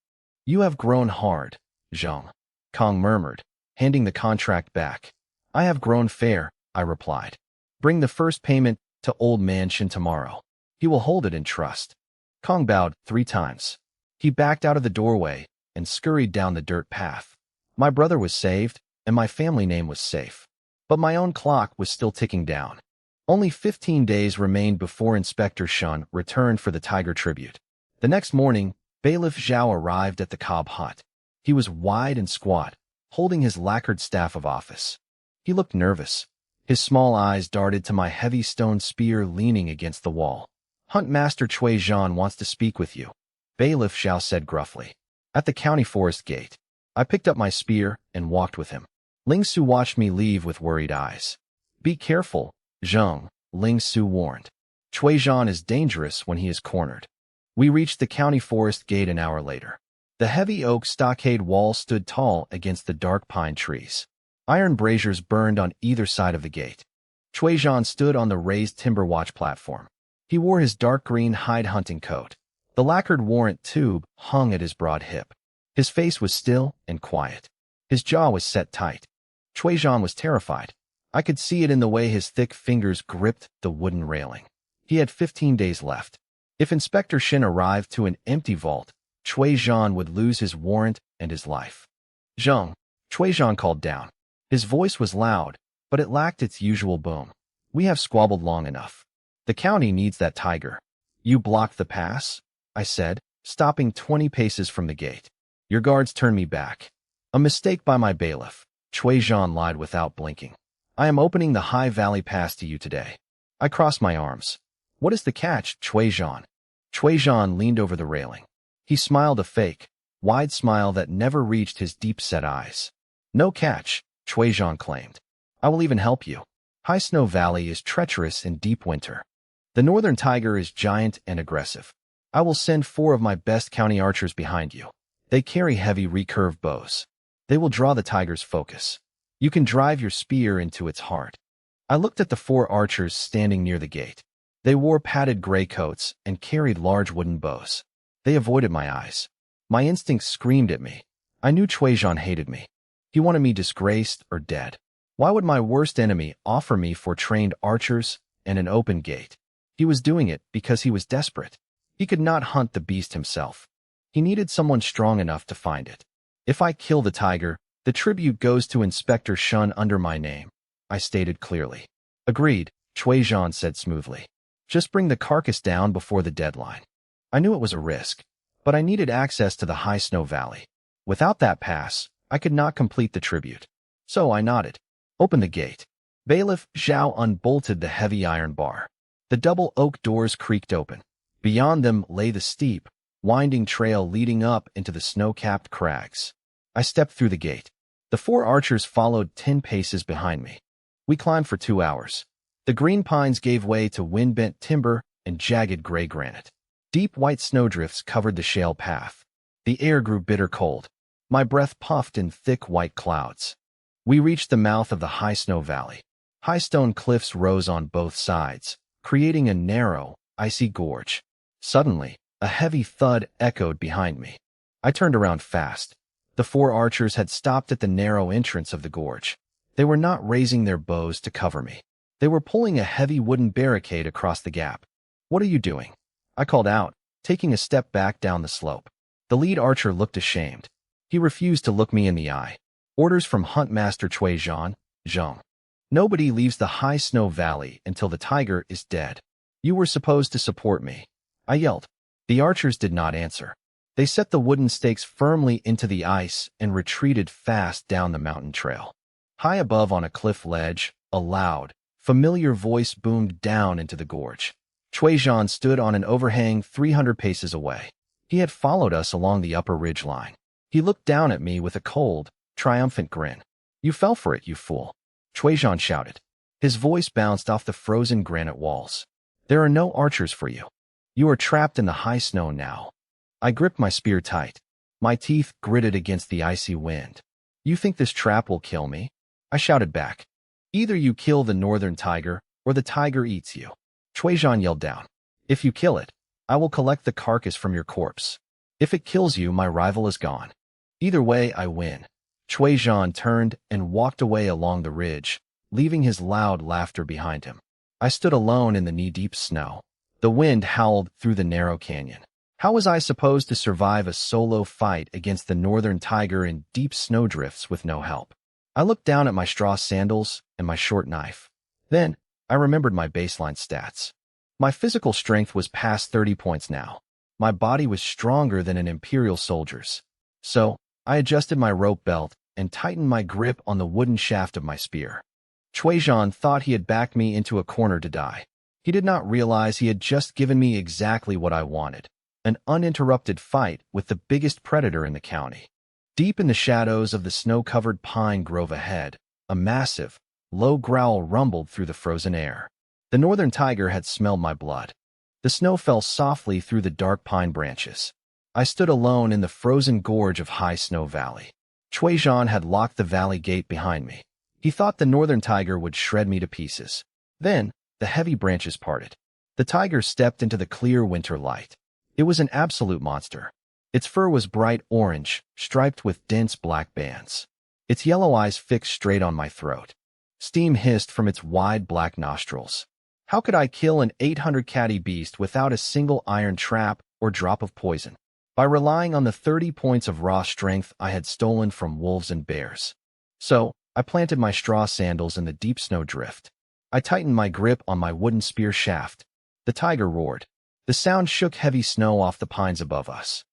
You have grown hard, Zheng, Kong murmured, handing the contract back. I have grown fair, I replied. Bring the first payment to Old Man Shin tomorrow. He will hold it in trust. Kong bowed 3 times. He backed out of the doorway and scurried down the dirt path. My brother was saved, and my family name was safe. But my own clock was still ticking down. Only 15 days remained before Inspector Shun returned for the tiger tribute. The next morning, Bailiff Zhao arrived at the cob hut. He was wide and squat, holding his lacquered staff of office. He looked nervous. His small eyes darted to my heavy stone spear leaning against the wall. Hunt Master Cui Zhan wants to speak with you, Bailiff Zhao said gruffly. At the county forest gate, I picked up my spear and walked with him. Ling Su watched me leave with worried eyes. Be careful, Zheng, Ling Su warned. Cui Zhan is dangerous when he is cornered. We reached the county forest gate an hour later. The heavy oak stockade wall stood tall against the dark pine trees. Iron braziers burned on either side of the gate. Cui Zhan stood on the raised timber watch platform. He wore his dark green hide hunting coat. The lacquered warrant tube hung at his broad hip. His face was still and quiet. His jaw was set tight. Cui Zhan was terrified. I could see it in the way his thick fingers gripped the wooden railing. He had 15 days left. If Inspector Shin arrived to an empty vault, Cui Zhan would lose his warrant and his life. Zheng, Cui Zhan called down. His voice was loud, but it lacked its usual boom. We have squabbled long enough. The county needs that tiger. You blocked the pass? I said, stopping 20 paces from the gate. Your guards turned me back. A mistake by my bailiff, Cui Zhan lied without blinking. I am opening the High Valley Pass to you today. I crossed my arms. What is the catch, Cui Zhan? Cui Zhan leaned over the railing. He smiled a fake, wide smile that never reached his deep-set eyes. No catch, Cui Zhan claimed. I will even help you. High Snow Valley is treacherous in deep winter. The northern tiger is giant and aggressive. I will send 4 of my best county archers behind you. They carry heavy recurved bows. They will draw the tiger's focus. You can drive your spear into its heart. I looked at the 4 archers standing near the gate. They wore padded gray coats and carried large wooden bows. They avoided my eyes. My instincts screamed at me. I knew Cui Zhan hated me. He wanted me disgraced or dead. Why would my worst enemy offer me for trained archers and an open gate? He was doing it because he was desperate. He could not hunt the beast himself. He needed someone strong enough to find it. If I kill the tiger, the tribute goes to Inspector Shun under my name, I stated clearly. Agreed, Cui Zhan said smoothly. Just bring the carcass down before the deadline. I knew it was a risk, but I needed access to the High Snow Valley. Without that pass, I could not complete the tribute. So I nodded. Open the gate. Bailiff Zhao unbolted the heavy iron bar. The double oak doors creaked open. Beyond them lay the steep, winding trail leading up into the snow-capped crags. I stepped through the gate. The 4 archers followed 10 paces behind me. We climbed for 2 hours. The green pines gave way to wind-bent timber and jagged gray granite. Deep white snowdrifts covered the shale path. The air grew bitter cold. My breath puffed in thick white clouds. We reached the mouth of the High Snow Valley. High stone cliffs rose on both sides, creating a narrow, icy gorge. Suddenly, a heavy thud echoed behind me. I turned around fast. The 4 archers had stopped at the narrow entrance of the gorge. They were not raising their bows to cover me. They were pulling a heavy wooden barricade across the gap. What are you doing? I called out, taking a step back down the slope. The lead archer looked ashamed. He refused to look me in the eye. Orders from Hunt Master Cui Zhan, Zheng. Nobody leaves the High Snow Valley until the tiger is dead. You were supposed to support me. I yelled. The archers did not answer. They set the wooden stakes firmly into the ice and retreated fast down the mountain trail. High above on a cliff ledge, a loud, familiar voice boomed down into the gorge. Cui Zhan stood on an overhang 300 paces away. He had followed us along the upper ridge line. He looked down at me with a cold, triumphant grin. You fell for it, you fool. Cui Zhan shouted. His voice bounced off the frozen granite walls. There are no archers for you. You are trapped in the high snow now. I gripped my spear tight. My teeth gritted against the icy wind. You think this trap will kill me? I shouted back. Either you kill the northern tiger, or the tiger eats you. Zhang yelled down. If you kill it, I will collect the carcass from your corpse. If it kills you, my rival is gone. Either way, I win. Zhang turned and walked away along the ridge, leaving his loud laughter behind him. I stood alone in the knee-deep snow. The wind howled through the narrow canyon. How was I supposed to survive a solo fight against the northern tiger in deep snowdrifts with no help? I looked down at my straw sandals and my short knife. Then, I remembered my baseline stats. My physical strength was past 30 points now. My body was stronger than an imperial soldier's. So, I adjusted my rope belt and tightened my grip on the wooden shaft of my spear. Zhang thought he had backed me into a corner to die. He did not realize he had just given me exactly what I wanted. An uninterrupted fight with the biggest predator in the county. Deep in the shadows of the snow-covered pine grove ahead, a massive, low growl rumbled through the frozen air. The northern tiger had smelled my blood. The snow fell softly through the dark pine branches. I stood alone in the frozen gorge of High Snow Valley. Zhang had locked the valley gate behind me. He thought the northern tiger would shred me to pieces. Then, the heavy branches parted. The tiger stepped into the clear winter light. It was an absolute monster. Its fur was bright orange, striped with dense black bands. Its yellow eyes fixed straight on my throat. Steam hissed from its wide black nostrils. How could I kill an 800-catty beast without a single iron trap or drop of poison? By relying on the 30 points of raw strength I had stolen from wolves and bears. So, I planted my straw sandals in the deep snow drift. I tightened my grip on my wooden spear shaft. The tiger roared. The sound shook heavy snow off the pines above us.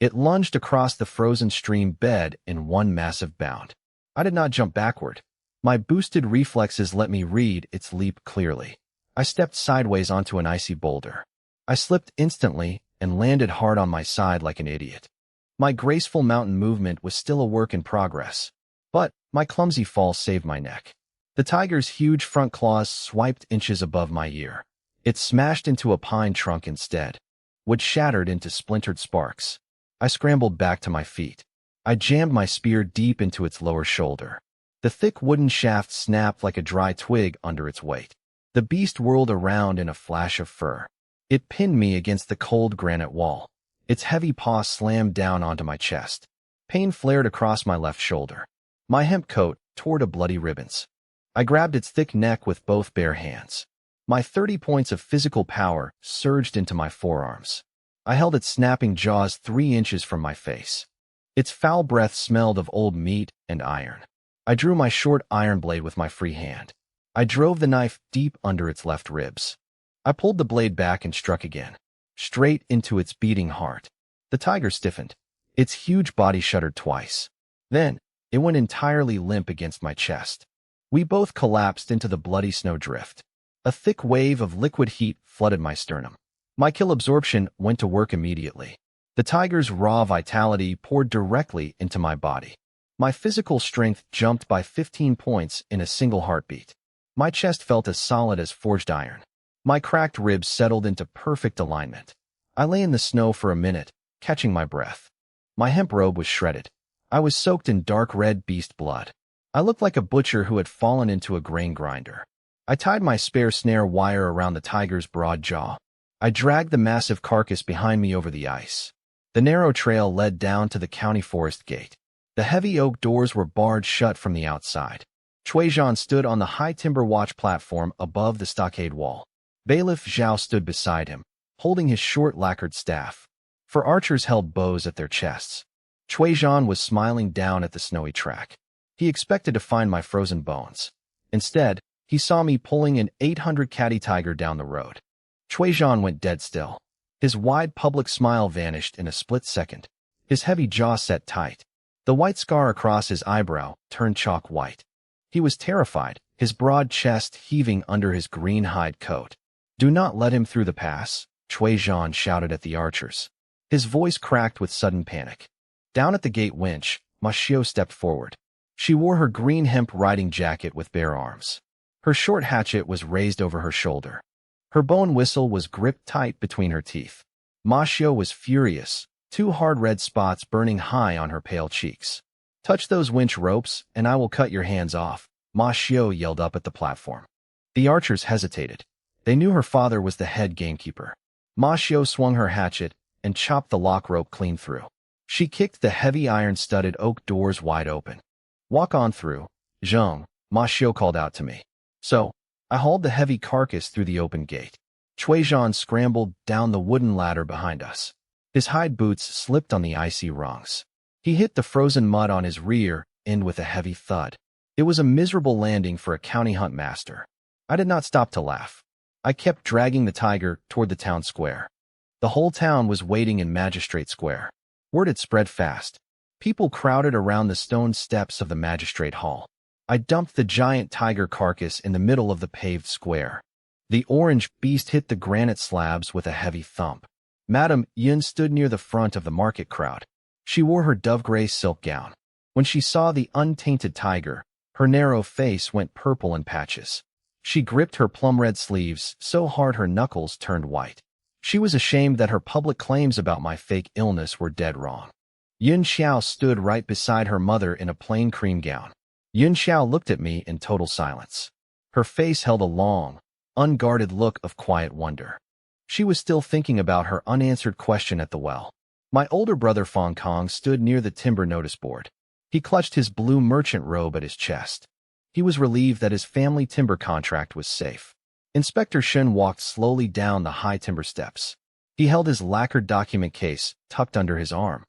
It lunged across the frozen stream bed in one massive bound. I did not jump backward. My boosted reflexes let me read its leap clearly. I stepped sideways onto an icy boulder. I slipped instantly and landed hard on my side like an idiot. My graceful mountain movement was still a work in progress, but my clumsy fall saved my neck. The tiger's huge front claws swiped inches above my ear. It smashed into a pine trunk instead. Wood shattered into splintered sparks. I scrambled back to my feet. I jammed my spear deep into its lower shoulder. The thick wooden shaft snapped like a dry twig under its weight. The beast whirled around in a flash of fur. It pinned me against the cold granite wall. Its heavy paw slammed down onto my chest. Pain flared across my left shoulder. My hemp coat tore to bloody ribbons. I grabbed its thick neck with both bare hands. My 30 points of physical power surged into my forearms. I held its snapping jaws 3 inches from my face. Its foul breath smelled of old meat and iron. I drew my short iron blade with my free hand. I drove the knife deep under its left ribs. I pulled the blade back and struck again, straight into its beating heart. The tiger stiffened. Its huge body shuddered twice. Then, it went entirely limp against my chest. We both collapsed into the bloody snowdrift. A thick wave of liquid heat flooded my sternum. My kill absorption went to work immediately. The tiger's raw vitality poured directly into my body. My physical strength jumped by 15 points in a single heartbeat. My chest felt as solid as forged iron. My cracked ribs settled into perfect alignment. I lay in the snow for a minute, catching my breath. My hemp robe was shredded. I was soaked in dark red beast blood. I looked like a butcher who had fallen into a grain grinder. I tied my spare snare wire around the tiger's broad jaw. I dragged the massive carcass behind me over the ice. The narrow trail led down to the county forest gate. The heavy oak doors were barred shut from the outside. Zhang stood on the high timber watch platform above the stockade wall. Bailiff Zhao stood beside him, holding his short lacquered staff. For archers held bows at their chests. Zhang was smiling down at the snowy track. He expected to find my frozen bones. Instead, he saw me pulling an 800-catty tiger down the road. Zhang went dead still. His wide public smile vanished in a split second. His heavy jaw set tight. The white scar across his eyebrow turned chalk white. He was terrified, his broad chest heaving under his green hide coat. "Do not let him through the pass," Zhang shouted at the archers. His voice cracked with sudden panic. Down at the gate winch, Ma Xiu stepped forward. She wore her green hemp riding jacket with bare arms. Her short hatchet was raised over her shoulder. Her bone whistle was gripped tight between her teeth. Ma Xiao was furious, two hard red spots burning high on her pale cheeks. "Touch those winch ropes, and I will cut your hands off," Ma Xiao yelled up at the platform. The archers hesitated. They knew her father was the head gamekeeper. Ma Xiao swung her hatchet and chopped the lock rope clean through. She kicked the heavy iron-studded oak doors wide open. "Walk on through, Zheng," Ma Xiao called out to me. So, I hauled the heavy carcass through the open gate. Cui Zhan scrambled down the wooden ladder behind us. His hide boots slipped on the icy rungs. He hit the frozen mud on his rear end with a heavy thud. It was a miserable landing for a county hunt master. I did not stop to laugh. I kept dragging the tiger toward the town square. The whole town was waiting in Magistrate Square. Word had spread fast. People crowded around the stone steps of the magistrate hall. I dumped the giant tiger carcass in the middle of the paved square. The orange beast hit the granite slabs with a heavy thump. Madame Yun stood near the front of the market crowd. She wore her dove-gray silk gown. When she saw the untainted tiger, her narrow face went purple in patches. She gripped her plum-red sleeves so hard her knuckles turned white. She was ashamed that her public claims about my fake illness were dead wrong. Yun Xiao stood right beside her mother in a plain cream gown. Yun Xiao looked at me in total silence. Her face held a long, unguarded look of quiet wonder. She was still thinking about her unanswered question at the well. My older brother Fang Kong stood near the timber notice board. He clutched his blue merchant robe at his chest. He was relieved that his family timber contract was safe. Inspector Shen walked slowly down the high timber steps. He held his lacquered document case tucked under his arm.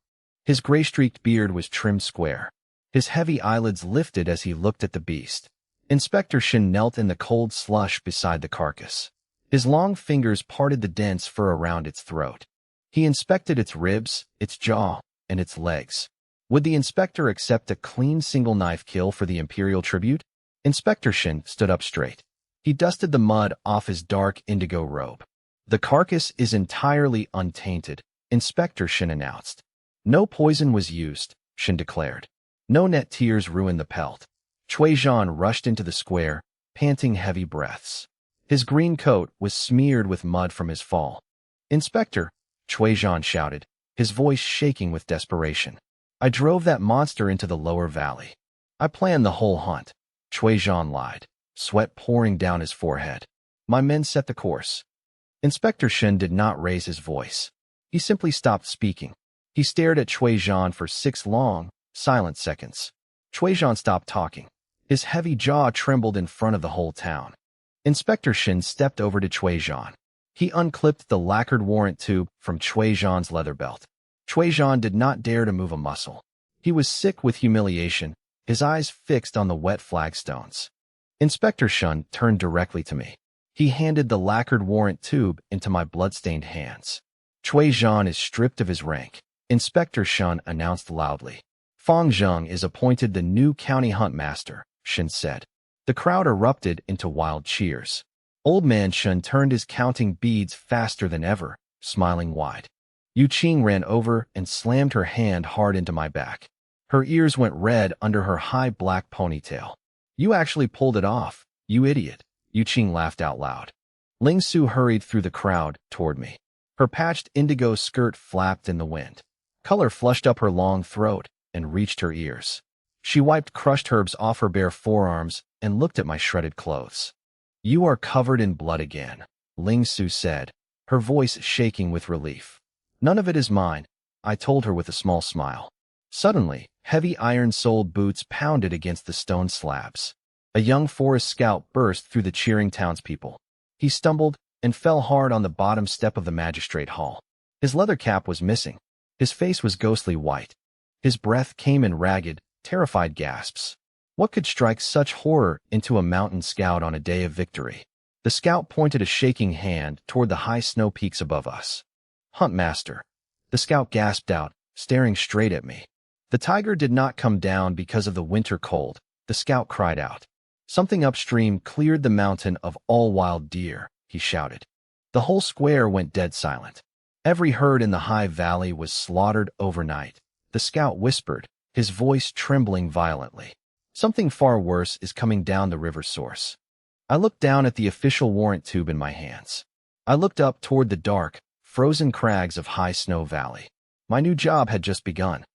His gray-streaked beard was trimmed square. His heavy eyelids lifted as he looked at the beast. Inspector Shen knelt in the cold slush beside the carcass. His long fingers parted the dense fur around its throat. He inspected its ribs, its jaw, and its legs. Would the inspector accept a clean single-knife kill for the imperial tribute? Inspector Shen stood up straight. He dusted the mud off his dark indigo robe. "The carcass is entirely untainted," Inspector Shen announced. "No poison was used," Shen declared. "No net tears ruined the pelt." Cui Zhan rushed into the square, panting heavy breaths. His green coat was smeared with mud from his fall. "Inspector," Cui Zhan shouted, his voice shaking with desperation. "I drove that monster into the lower valley. I planned the whole hunt." Cui Zhan lied, sweat pouring down his forehead. "My men set the course." Inspector Shen did not raise his voice. He simply stopped speaking. He stared at Cui Zhan for 6 long, silent seconds. Cui Zhan stopped talking. His heavy jaw trembled in front of the whole town. Inspector Shen stepped over to Cui Zhan. He unclipped the lacquered warrant tube from Cui Zhan's leather belt. Cui Zhan did not dare to move a muscle. He was sick with humiliation, his eyes fixed on the wet flagstones. Inspector Shen turned directly to me. He handed the lacquered warrant tube into my blood-stained hands. "Cui Zhan is stripped of his rank," Inspector Shen announced loudly. "Fang Zheng is appointed the new county hunt master," Shen said. The crowd erupted into wild cheers. Old man Shen turned his counting beads faster than ever, smiling wide. Yu Qing ran over and slammed her hand hard into my back. Her ears went red under her high black ponytail. "You actually pulled it off, you idiot," Yu Qing laughed out loud. Ling Su hurried through the crowd toward me. Her patched indigo skirt flapped in the wind. Color flushed up her long throat and reached her ears. She wiped crushed herbs off her bare forearms and looked at my shredded clothes. "You are covered in blood again," Ling Su said, her voice shaking with relief. "None of it is mine," I told her with a small smile. Suddenly, heavy iron-soled boots pounded against the stone slabs. A young forest scout burst through the cheering townspeople. He stumbled and fell hard on the bottom step of the magistrate hall. His leather cap was missing. His face was ghostly white. His breath came in ragged, terrified gasps. What could strike such horror into a mountain scout on a day of victory? The scout pointed a shaking hand toward the high snow peaks above us. "Huntmaster," the scout gasped out, staring straight at me. "The tiger did not come down because of the winter cold," the scout cried out. "Something upstream cleared the mountain of all wild deer," he shouted. The whole square went dead silent. Every herd in the high valley was slaughtered overnight, the scout whispered, his voice trembling violently. "Something far worse is coming down the river source." I looked down at the official warrant tube in my hands. I looked up toward the dark, frozen crags of High Snow Valley. My new job had just begun.